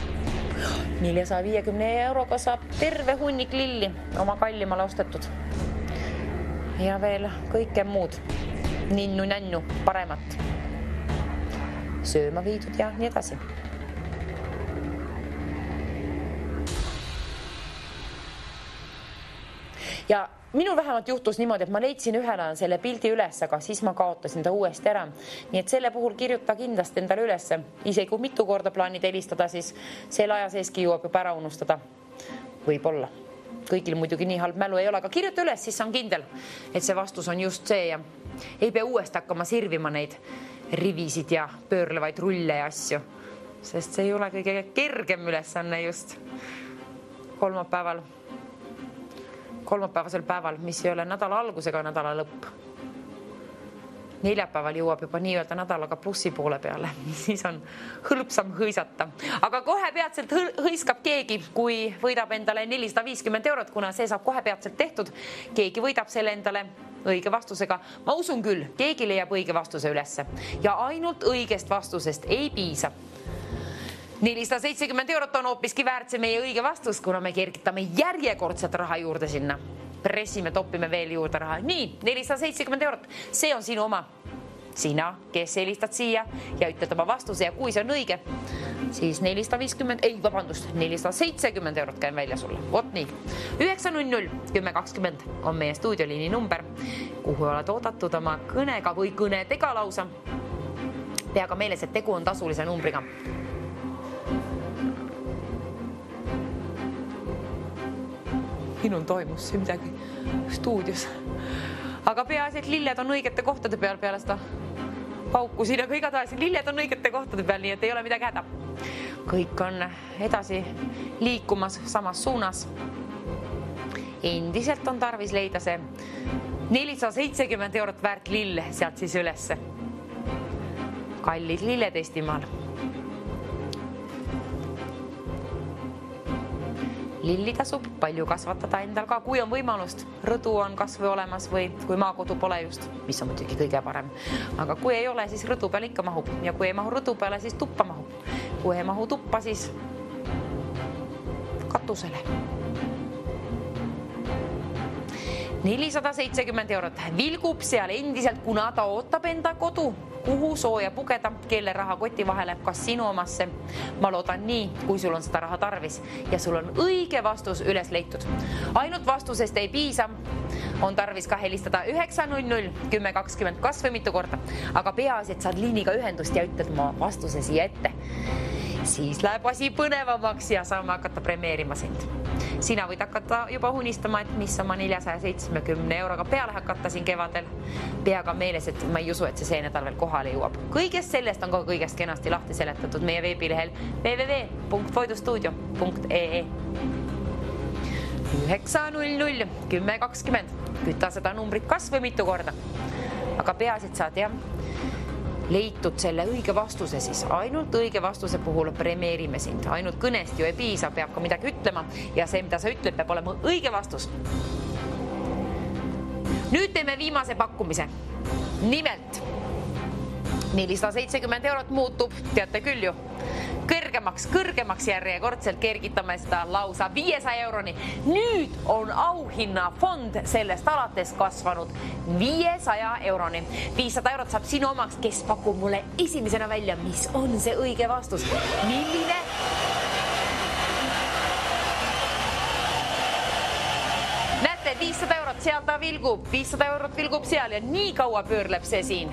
450 euroga saab terve hunnik lilli oma kallimale ostetud. Ja veel kõike muud. Ninnu-nännu, paremat. Sööma viidud ja nii edasi. Ja minul vähemalt juhtus niimoodi, et ma leidsin ühel ajal selle pildi üles, aga siis ma kaotasin ta uuesti ära. Nii et selle puhul kirjuta kindlasti endale üles. Isegi kui mitu korda plaanid helistada, siis selle aja seeski jõuab juba ära unustada. Võib-olla. Kõigil muidugi nii halb mälu ei ole, aga kirjuta üles, siis on kindel, et see vastus on just see ja ei pea uuesti hakkama sirvima neid rivisid ja pöörlevaid rulle ja asju, sest see ei ole kõige kergem ülesanne just kolmapäevasel päeval, mis ei ole nädala algus ega nädala lõpp. Neljapäeval jõuab juba nii-öelda nädalaga plussi poole peale, siis on hõlpsam hõisata. Aga kohe peatselt hõiskab keegi, kui võidab endale 450 eurot, kuna see saab kohe peatselt tehtud. Keegi võidab selle endale õige vastusega. Ma usun küll, keegi leiab õige vastuse ülesse ja ainult õigest vastusest ei piisa. 470 eurot on hoopiski väärt see meie õige vastus, kuna me kergitame järjekordset raha juurde sinna. Pressime, topime veel juurde raha. Nii, 470 eurot. See on sinu oma. Sina, kes helistad siia ja ütled oma vastuse ja kui see on õige, siis 470 eurot käin välja sulle. Vot nii. 900 1020 on meie stuudioliini number, kuhu oled oodatud oma kõnega või kõnedega lausa. Pea ka meeles, et tegu on tasulise numbriga. Minul toimus see midagi stuudios. Aga peaasi, et lilled on õigete kohtade peal peale seda paukusin, aga igatahes lilled on õigete kohtade peal, nii et ei ole midagi häda. Kõik on edasi liikumas samas suunas. Endiselt on tarvis leida see 470 eurot väärt lill sealt siis ülesse. Kallid lilled Eestimaal. lilli tasub palju kasvatada endal ka, kui on võimalust. Rõdu on kas või olemas või kui maakodu pole just, mis on muidugi kõige parem. Aga kui ei ole, siis rõdu peal ikka mahub. Ja kui ei mahu rõdu peale, siis tuppa mahub. Kui ei mahu tuppa, siis katusele. 470 eurot. Vilgub seal endiselt, kuna ta ootab enda kodu. Kuhu sooja pugeda, kelle raha koti vahele, kas sinu omasse? Ma loodan nii, kui sul on seda raha tarvis ja sul on õige vastus üles leitud. Ainult vastusest ei piisa. On tarvis ka helistada 900 1020 kas või mitu korda. Aga peaasi, et saad liiniga ühendust ja ütled oma vastuse siia ette. Siis läheb asi põnevamaks ja saame hakata premeerima sind. Sina võid hakata juba unistama, et mis oma 470 euroga peale hakata siin kevadel. Pea ka meeles, et ma ei usu, et see nädal veel kohale jõuab. Kõigest sellest on ka kõigest kenasti lahti seletatud meie veebilehel www.voidustuudio.ee 900 1020. Küta seda numbrit kas või mitu korda. Aga peaasi, et saad leitud selle õige vastuse siis. Ainult õige vastuse puhul premeerime sind. Ainult kõnest ju ei piisa, peab ka midagi ütlema ja see, mida sa ütled, peab olema õige vastus. Nüüd teeme viimase pakkumise. Nimelt 470 eurot muutub, teate küll ju, kõrgemaks järjekordselt kergitame seda lausa 500 euroni. Nüüd on auhinnafond sellest alates kasvanud 500 euroni. 500 eurot saab sinu omaks, kes pakub mulle esimesena välja, mis on see õige vastus. Milline? Näete, 500 eurot seal ta vilgub. 500 eurot vilgub seal ja nii kaua pöörleb see siin.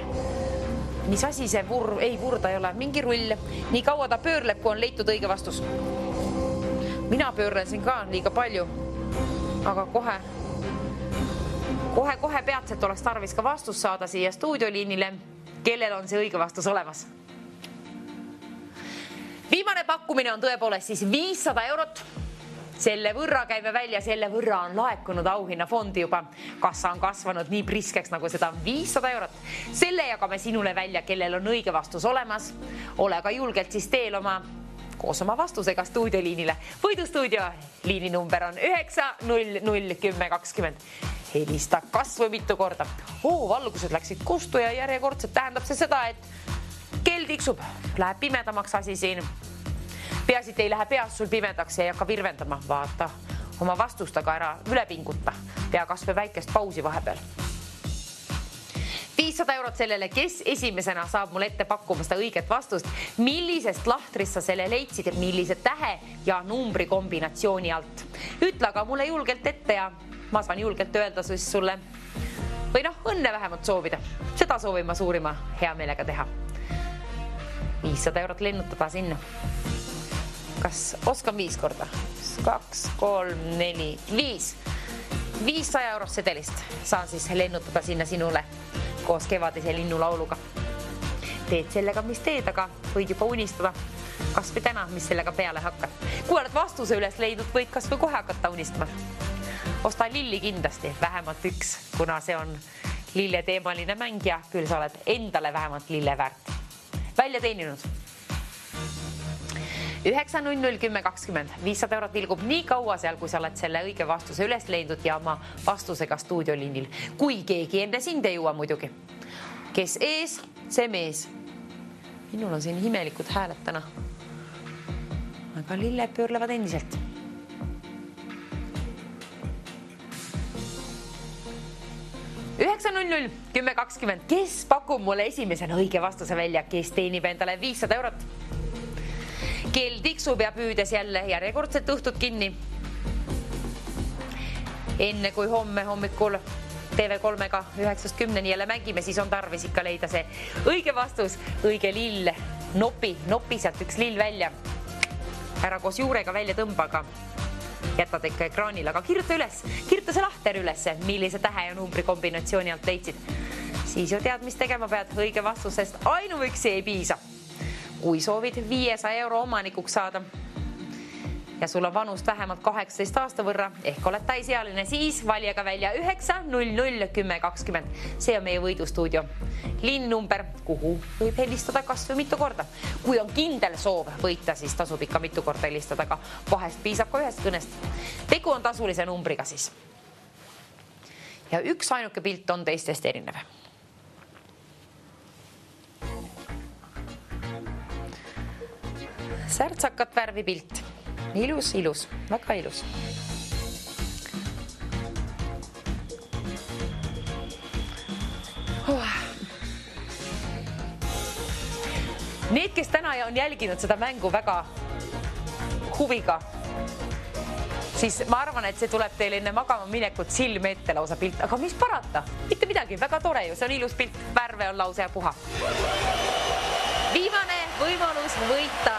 Mis asi see vurda ei ole, mingi rull. Nii kaua ta pöörleb, kui on leitud õige vastus. Mina pöörlesin ka liiga palju, aga kohe peatselt oleks tarvis ka vastus saada siia stuudioliinile, kellel on see õige vastus olemas. Viimane pakkumine on tõepoolest siis 500 eurot. Selle võrra käime välja, selle võrra on laekunud auhinnafondi juba. Kassa on kasvanud nii priskeks, nagu seda on 500 eurot. Selle jagame sinule välja, kellel on õige vastus olemas. Ole ka julgelt siis teel koos oma vastusega stuudioliinile. Võidustuudio liininumber on 900 1020. Helista kas või mitu korda. Valgused läksid kustu ja järjekordselt tähendab see seda, et kell tiksub. Läheb pimedamaks asi siin. Peaasi, et ei lähe peas sul pimedaks ja ei hakka virvendama. Vaata oma vastustaga ära üle pinguta. Pea kas või väikest pausi vahepeal. 500 eurot sellele, kes esimesena saab mulle ette pakkuma seda õiget vastust. Millisest lahtrist sa selle leidsid ja millise tähe ja numbri kombinatsiooni alt. Ütle aga mulle julgelt ette ja ma saan julgelt öelda siis sulle või õnne vähemalt soovida. Seda soovin ma suurima hea meelega teha. 500 eurot lennutada sinna. Kas oskan 5 korda? 2, 3, 4, 5. 500 eurost sedelist saan siis lennutada sinna sinule koos kevadise linnulauluga. Teed sellega, mis teed, aga võid juba unistada. Kas või täna, mis sellega peale hakkad. Kui oled vastuse üles leidnud, võid kas või kohe hakata unistama. Osta lilli kindlasti, vähemalt üks, kuna see on lille teemaline mäng ja küll sa oled endale vähemalt lille väärt. Välja teeninud. 900 1020. 500 eurot vilgub nii kaua seal, kui sa oled selle õige vastuse üles leidnud ja oma vastusega stuudioliinil. Kui keegi enne sind ei jõua muidugi. Kes ees, see mees. Minul on siin imelikud hääled täna. Aga lilled pöörlevad endiselt. (900 1020). Kes pakub mulle esimesena õige vastuse välja, kes teenib endale 500 eurot? Kell tiksub ja püüdes jälle järjekordselt õhtut kinni. Enne kui homme hommikul TV3-ga 9-10 jälle mängime, siis on tarvis ikka leida see õige vastus, õige lill. Nopi sealt üks lill välja. Ära koos juurega välja tõmbaga. Jätad ikka ekraanil, aga kirjuta see lahter üles, millise tähe ja numbri kombinatsiooni alt leidsid. Siis ju tead, mis tegema pead, õige vastusest ainuüksi ei piisa. Kui soovid 500 euro omanikuks saada, ja sul on vanust vähemalt 18 aasta võrra ehk oled täisealine, siis valjaga välja 9001020. See on meie võidustuudio liininumber, kuhu võib helistada kas või mitu korda. Kui on kindel soov võita, siis tasub ikka mitu korda helistada, aga vahest piisab ka ühest kõnest. Tegu on tasulise numbriga siis. Ja üks ainuke pilt on teistest erinev. Särtsakat värvi pilt. Ilus, ilus, väga ilus. Need, kes täna on jälginud seda mängu väga huviga, siis ma arvan, et see tuleb teile enne magama minekut silme ette lausa pilt. Aga mis parata? Mitte midagi, väga tore ju, see on ilus pilt, värve on lausa ja puha. Viimane võimalus võita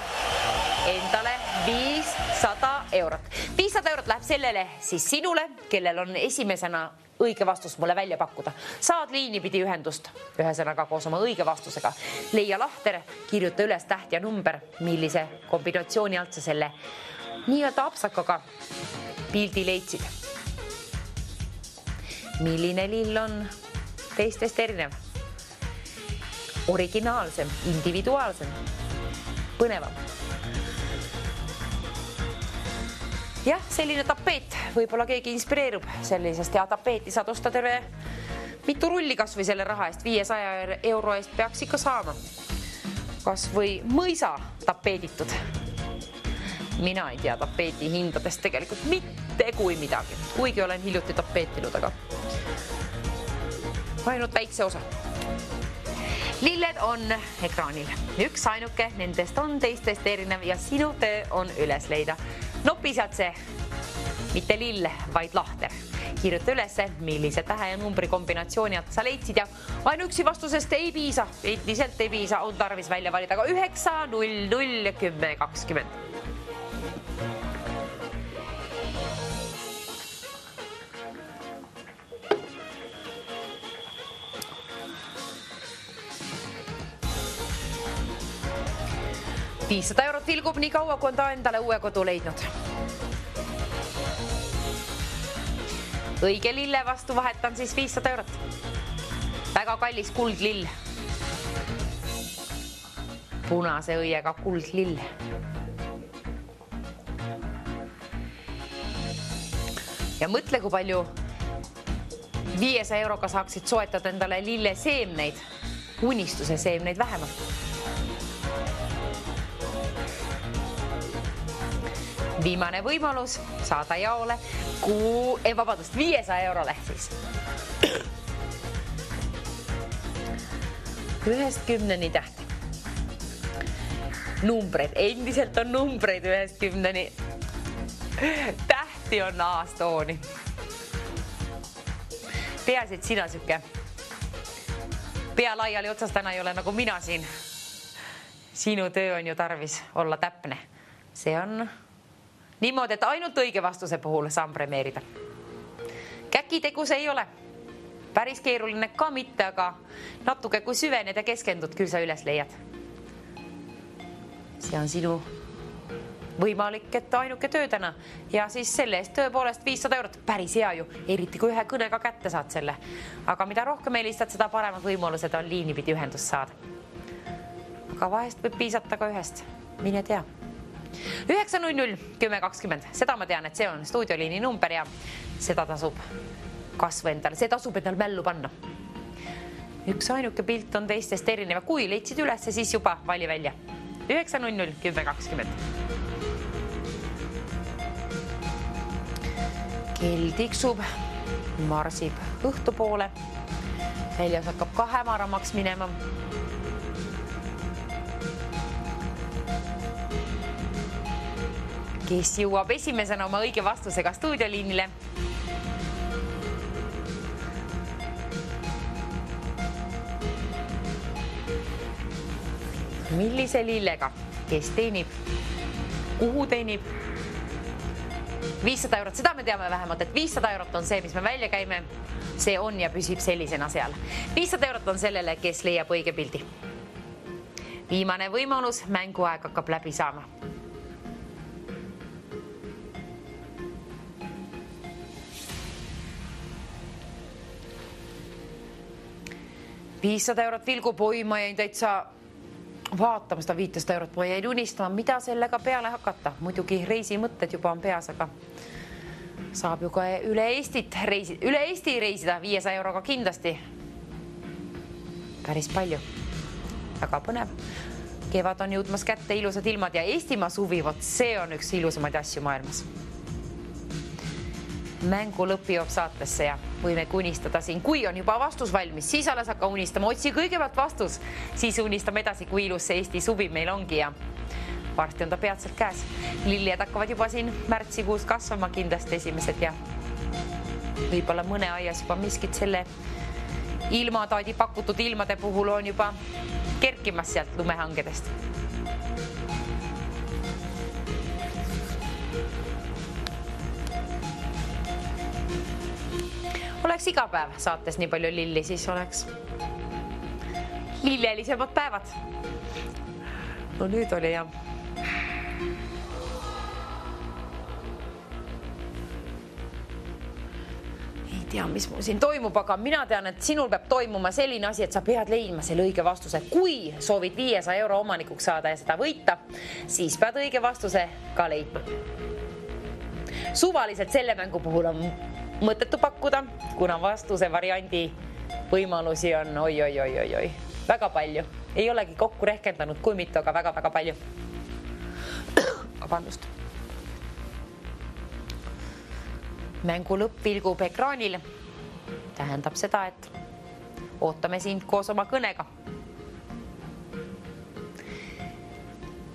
endale 500 eurot. 500 eurot läheb sellele siis sinule, kellel on esimesena õige vastus mulle välja pakkuda. Saad liinipidi ühendust, ühesõnaga koos oma õige vastusega. Leia lahter, kirjuta üles täht ja number, millise kombinatsiooni alt sa selle nii-öelda apsakaga pildi leidsid. Milline lill on teistest erinev? Originaalsem, individuaalsem, põnevam. Jah, selline tapeet, võib-olla keegi inspireerub sellisest ja tapeeti saad osta terve mitu rulli kas või selle raha eest, 500 euro eest peaks ikka saama. Kas või mõisa tapeeditud. Mina ei tea tapeeti hindadest tegelikult mitte kui midagi, kuigi olen hiljuti tapeetinud, aga ainult väikse osa. Lilled on ekraanil. Üks ainuke nendest on teistest erinev ja sinu töö on üles leida. Nopi sealt see, mitte lill, vaid lahter. Kirjuta ülesse, millise tähe ja numbri kombinatsiooni alt sa leidsid ja ainuüksi vastusest ei piisa, endiselt ei piisa, on tarvis välja valida aga 9001020. €500 vilgub nii kaua, kui on ta endale uue kodu leidnud. Õige lille vastu vahetan siis 500 eurot. Väga kallis kuldlill. Punase õiega kuldlill. Ja mõtle, kui palju 500 euroga saaksid soetada endale lille seemneid, unistuse seemneid vähemalt. Viimane võimalus saada jaole 500 eurole siis. 1-10 tähti. Numbreid, endiselt on numbreid 1-10. Tähti on aastooni. Peaasi, et sina süke. Pea laiali otsas täna ei ole nagu mina siin. Sinu töö on ju tarvis olla täpne. See on niimoodi, et ainult õige vastuse puhul saan premeerida. Käkitegus ei ole. Päris keeruline ka mitte, aga natuke kui süvened ja keskendud, küll sa üles leiad. See on sinu võimalik, et ainuke töö täna. Ja siis selle eest tõepoolest 500 eurot. Päris hea ju, eriti kui ühe kõnega kätte saad selle. Aga mida rohkem helistad, seda paremad võimalused on liinipidi ühendust saada. Aga vahest võib piisata ka ühest. Mine tea. 9001020. Seda ma tean, et see on stuudioliini number ja seda tasub kasvu endale. See tasub endal mällu panna. Üks ainuke pilt on teistest erinev. Kui leidsid üles, siis juba vali välja. 9001020. Kell tiksub, marsib õhtu poole. Väljas hakkab ka hämaramaks minema. Kes jõuab esimesena oma õige vastusega stuudioliinile? Millise lillega? Kes teenib? Kuhu teenib? 500 eurot, seda me teame vähemalt, et 500 eurot on see, mis me välja käime. See on ja püsib sellisena seal. 500 eurot on sellele, kes leiab õige pildi. Viimane võimalus, mänguaeg hakkab läbi saama. 500 eurot vilgub, oi, ma jäin täitsa vaatama seda 500 eurot, ma jäin unistama, mida sellega peale hakata. Muidugi reisimõtted juba on peas, aga saab ju ka üle Eesti reisida 500 euroga kindlasti. Päris palju. Väga põnev. Kevad on jõudmas kätte ilusad ilmad ja Eestimaa suvi, vot see on üks ilusamaid asju maailmas. Mängu lõpp jõuab saatesse ja võime unistada siin. Kui on juba vastus valmis, siis alles hakka unistama. Otsi kõigepealt vastus, siis unistame edasi, kui ilus see Eesti suvi meil ongi ja varsti on ta peatselt käes. Lillijad hakkavad juba siin märtsikuus kasvama kindlasti esimesed ja võib-olla mõne aias juba miskit selle ilmataadi pakutud ilmade puhul on juba kerkimas sealt lumehangedest. Oleks iga päev saates nii palju lilli, siis oleks lillelisemad päevad. No nüüd oli jah. Ei tea, mis mul siin toimub, aga mina tean, et sinul peab toimuma selline asi, et sa pead leidma selle õige vastuse. Kui soovid 500 euro omanikuks saada ja seda võita, siis pead õige vastuse ka leidma. Suvaliselt selle mängu puhul on mõttetu pakkuda, kuna vastuse variandi võimalusi on oi. Väga palju. Ei olegi kokku rehkendanud, kui mitu, aga väga palju. Vabandust. Mängu lõpp vilgub ekraanil. Tähendab seda, et ootame sind koos oma kõnega.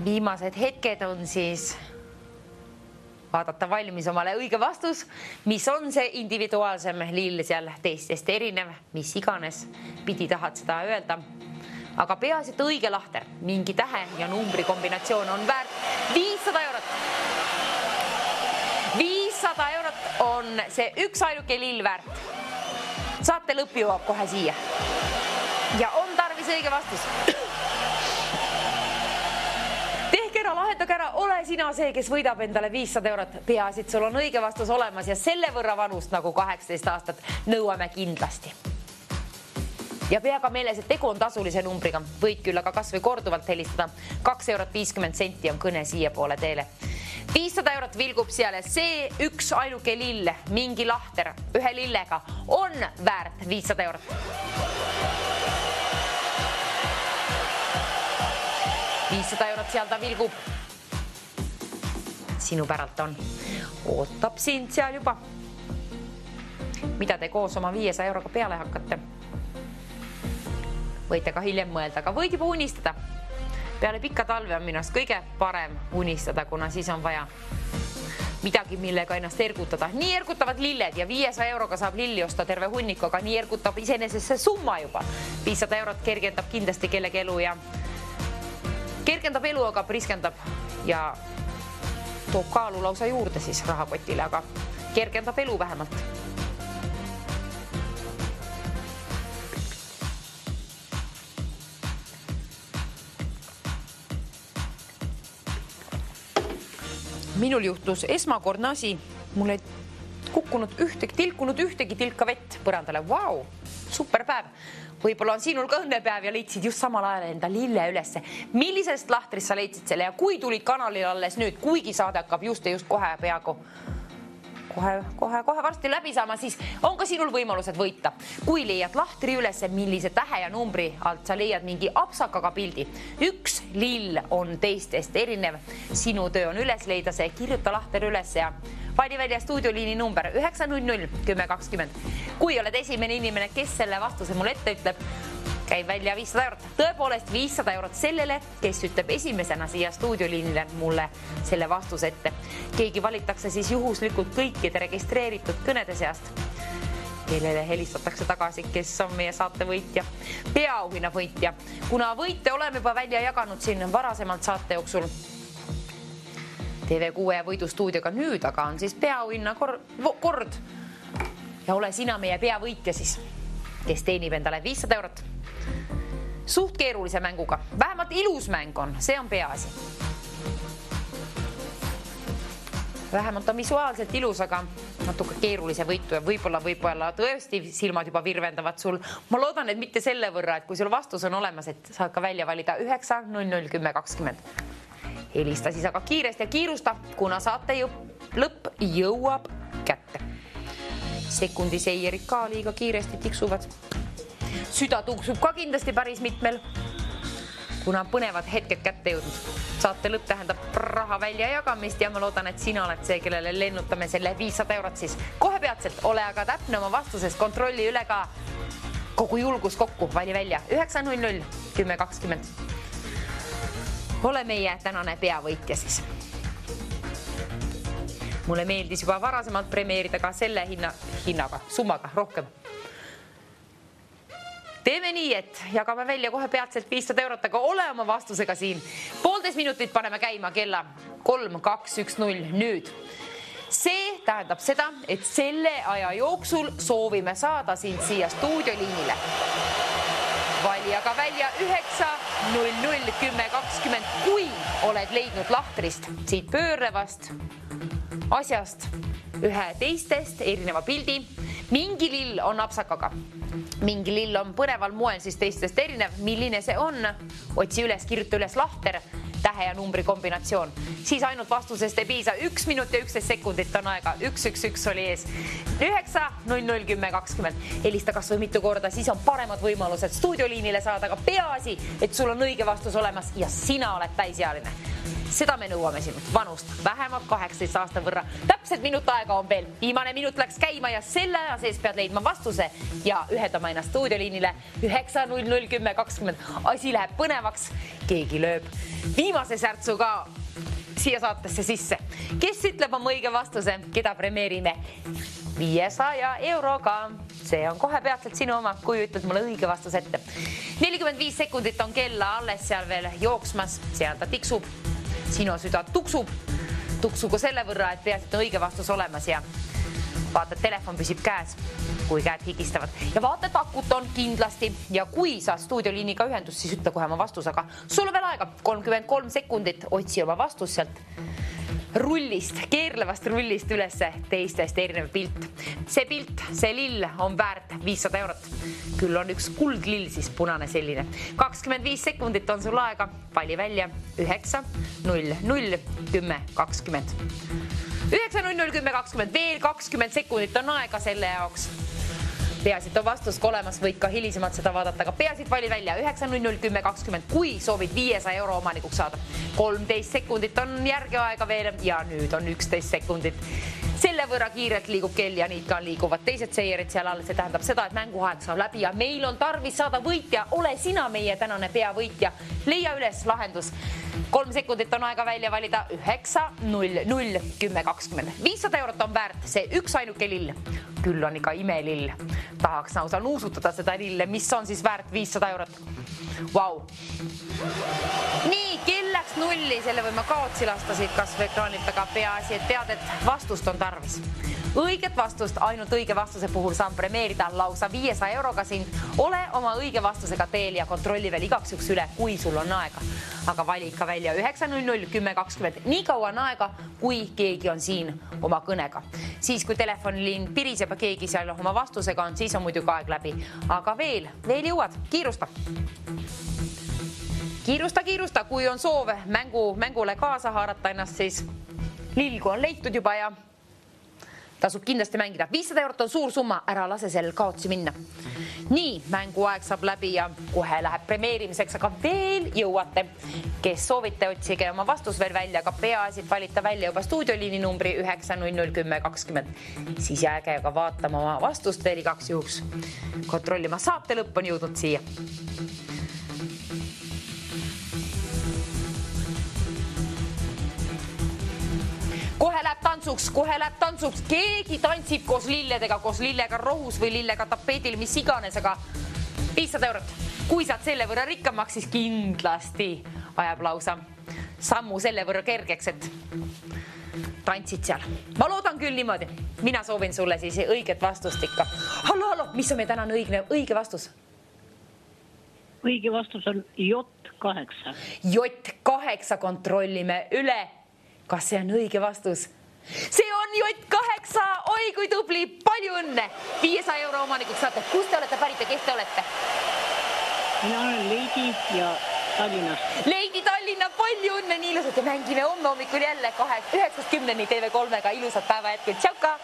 Viimased hetked on siis vaadata valmis omale õige vastus, mis on see individuaalsem lill seal teistest erinev, mis iganes pidi tahad seda öelda. Aga peaasi, et õige lahter, mingi tähe ja numbri kombinatsioon on väärt 500 eurot. 500 eurot on see üks ainuke lill väärt. Saate lõpp jõuab kohe siia. Ja on tarvis õige vastus. Tehke ära, lahendage ära, ole sina see, kes võidab endale 500 eurot. Peaasi, et sul on õige vastus olemas ja selle võrra vanust nagu 18 aastat nõuame kindlasti. Ja pea ka meeles, et tegu on tasulise numbriga. Võid küll aga kas või korduvalt helistada. 2 eurot 50 senti on kõne siia poole teele. 500 eurot vilgub seal ja see üks ainuke lill, mingi lahter ühe lillega on väärt 500 eurot. 500 eurot seal ta vilgub. Sinu päralt on. Ootab sind seal juba. Mida te koos oma 500 euroga peale hakkate? Võite ka hiljem mõelda, aga võid juba unistada. Peale pikka talve on minust kõige parem unistada, kuna siis on vaja midagi, millega ennast ergutada. Nii ergutavad lilled ja 500 euroga saab lilli osta terve hunniku, aga nii ergutab iseenesest see summa juba. 500 eurot kergendab kindlasti kellegi elu ja kergendab elu, aga priskendab ja toob kaalu lausa juurde siis rahakotile, aga kergendab elu vähemalt. Minul juhtus esmakordne asi. Mul ei tilkunud ühtegi tilka vett põrandale. Vau, super päev. Võib-olla on sinul ka õnnepäev ja leidsid just samal ajal enda lille ülesse. Millisest lahtrist sa leidsid selle ja kui tulid kanalil alles nüüd, kuigi saade hakkab just kohe peaaegu kohe varsti läbi saama, siis on ka sinul võimalused võita. Kui leiad lahtri ülesse, millise tähe ja numbri alt sa leiad mingi apsakaga pildi. Üks lill on teistest erinev. Sinu töö on üles leida see, kirjuta lahter üles ja vali välja stuudioliini number 900 1020. Kui oled esimene inimene, kes selle vastuse mul ette ütleb, käib välja 500 eurot. Tõepoolest 500 eurot sellele, kes ütleb esimesena siia stuudioliinile mulle selle vastuse ette. Keegi valitakse siis juhuslikult kõikide registreeritud kõnede seast, kellele helistatakse tagasi, kes on meie saate võitja, peaauhinna võitja. Kuna võite oleme juba välja jaganud siin varasemalt saate jooksul TV6 võidustuudioga nüüd, aga on siis peaauhinna kord. Ja ole sina meie peavõitja siis, kes teenib endale 500 eurot. Suht keerulise mänguga. Vähemalt ilus mäng on, see on peaasi. Vähemalt on visuaalselt ilus, aga natuke keerulise võitu ja võib-olla tõesti silmad juba virvendavad sul. Ma loodan, et mitte selle võrra, et kui sul vastus on olemas, et saad ka välja valida 9 00 10 20. Helista siis aga kiiresti ja kiirusta, kuna saate lõpp jõuab kätte. Sekundiseierid ka liiga kiiresti tiksuvad. Süda tuksub ka kindlasti päris mitmel, kuna põnevad hetked kätte jõudnud. Saate lõpp tähendab raha välja jagamist ja ma loodan, et sina oled see, kellele lennutame selle 500 eurot siis. Kohe peatselt, ole aga täpne oma vastuses, kontrolli üle ka kogu julgus kokku, vali välja 9 00 10 20. Ole meie tänane peavõitja siis. Mulle meeldis juba varasemalt premeerida ka selle hinnaga, summaga rohkem. Teeme nii, et jagame välja kohe peatselt 500 eurot, aga ole oma vastusega siin. 1,5 minutit paneme käima kella 3, 2, 1, 0 nüüd. See tähendab seda, et selle aja jooksul soovime saada sind siia stuudioliinile. Vali aga välja 9 00 10 20, kui oled leidnud lahtrist siit pöörlevast asjast ühe teistest erineva pildi. Mingi lill on apsakaga, mingi lill on põneval moel siis teistest erinev. Milline see on? Otsi üles, kirjuta üles lahter, tähe ja numbri kombinatsioon. Siis ainult vastusest ei piisa. 1 minut ja 11 sekundit on aega. 111 oli ees. 9 00 10 20. Helista kas või mitu korda, siis on paremad võimalused stuudioliinile saada, aga peaasi, et sul on õige vastus olemas ja sina oled täisealine. Seda me nõuame sinult vanust vähemalt 18 aasta võrra. Täpselt minut aega on veel. Viimane minut läks käima ja selle aja sees pead leidma vastuse ja ühendama ennast stuudioliinile 9 00 10 20. Asi läheb põnevaks. Keegi lööb viimase särtsu ka siia saatesse sisse. Kes ütleb oma õige vastuse, keda premeerime 500 euroga? See on kohe peatselt sinu oma, kui ütled mulle õige vastus ette. 45 sekundit on kella alles seal veel jooksmas, seal ta tiksub. Sinu süda tuksugu selle võrra, et peasid on õige vastus olemas ja vaata, et telefon püsib käes, kui käed higistavad. Ja vaata, et akut on kindlasti ja kui sa stuudioliiniga ühendus, siis ütle kohe oma vastus, aga sul on veel aega 33 sekundit, otsi oma vastus sealt rullist, keerlevast rullist ülesse teistest erinev pilt. See pilt, see lill on väärt 500 eurot. Küll on üks kuldlill, siis punane selline. 25 sekundit on sul aega. Vali välja 9 00 10 20. 9 00 10 20. Veel 20 sekundit on aega selle jaoks. Peasid on vastus olemas, võid ka hilisemalt seda vaadata, aga peasid vali välja 9 00 10 20, kui soovid 500 euro omanikuks saada. 13 sekundit on järgi aega veel ja nüüd on 11 sekundit. Selle võrra kiirelt liigub kell ja nii ka liiguvad teised seierid seal all. See tähendab seda, et mänguaeg saab läbi ja meil on tarvis saada võitja. Ole sina meie tänane peavõitja. Leia üles lahendus. 3 sekundit on aega välja valida 9 00 10 20. 500 eurot on väärt see üks ainuke lill. Küll on ikka imelill. Tahaks nausa nuusutada seda lille, mis on siis väärt 500 eurot. Vau. Nii, kell läks nulli, selle võime kaotsi lasta siit kas või ekraanilt, aga peaasi, et tead, et vastust on tarvis. Õiget vastust, ainult õige vastuse puhul saan premeerida lausa 500 euroga sind. Ole oma õige vastusega teel ja kontrolli veel igaks juks üle, kui sul on aega. Aga vali ikka välja 9 00 10 20. Nii kaua on aega, kui keegi on siin oma kõnega. Siis, kui telefoniliin piriseb ja keegi seal oma vastusega on, siis on muidugi aeg läbi. Aga veel jõuad, kiirusta. Kiirusta, kui on soov mängule kaasa haarata ennast, siis lilgu on leitud juba ja tasub kindlasti mängida. 500 eurot on suur summa, ära lase sellel kaotsi minna. Nii, mänguaeg saab läbi ja kohe läheb premeerimiseks, aga veel jõuate. Kes soovite, otsige oma vastus veel välja, aga peaasi, et valita välja juba stuudioliini numbri 9 00 10 20. Siis jääge aga vaatama oma vastust veel igaks juhuks. Kontrollima saate lõpp on jõudnud siia. Kohe läheb tantsuks. Keegi tantsib koos lillega rohus või lillega tapeedil, mis iganes, aga 500 eurot. Kui saad selle võrra rikkamaks, siis kindlasti ajab lausa sammu selle võrra kergeks, et tantsid seal. Ma loodan küll niimoodi. Mina soovin sulle siis õiget vastust ikka. Hallo, mis on meie tänane õige vastus? Õige vastus on J8. J8 kontrollime üle. Kas see on õige vastus? See on J8, oi kui tubli, palju õnne. 500 euro omanikuks saate. Kus te olete pärit ja kes te olete? mina olen Leidi ja Tallinnast. Leidi Tallinna, palju õnne, nii ilusat ja mängime homme hommikul jälle 9-10 TV3-ga. Ilusat päeva jätkut, tšauka!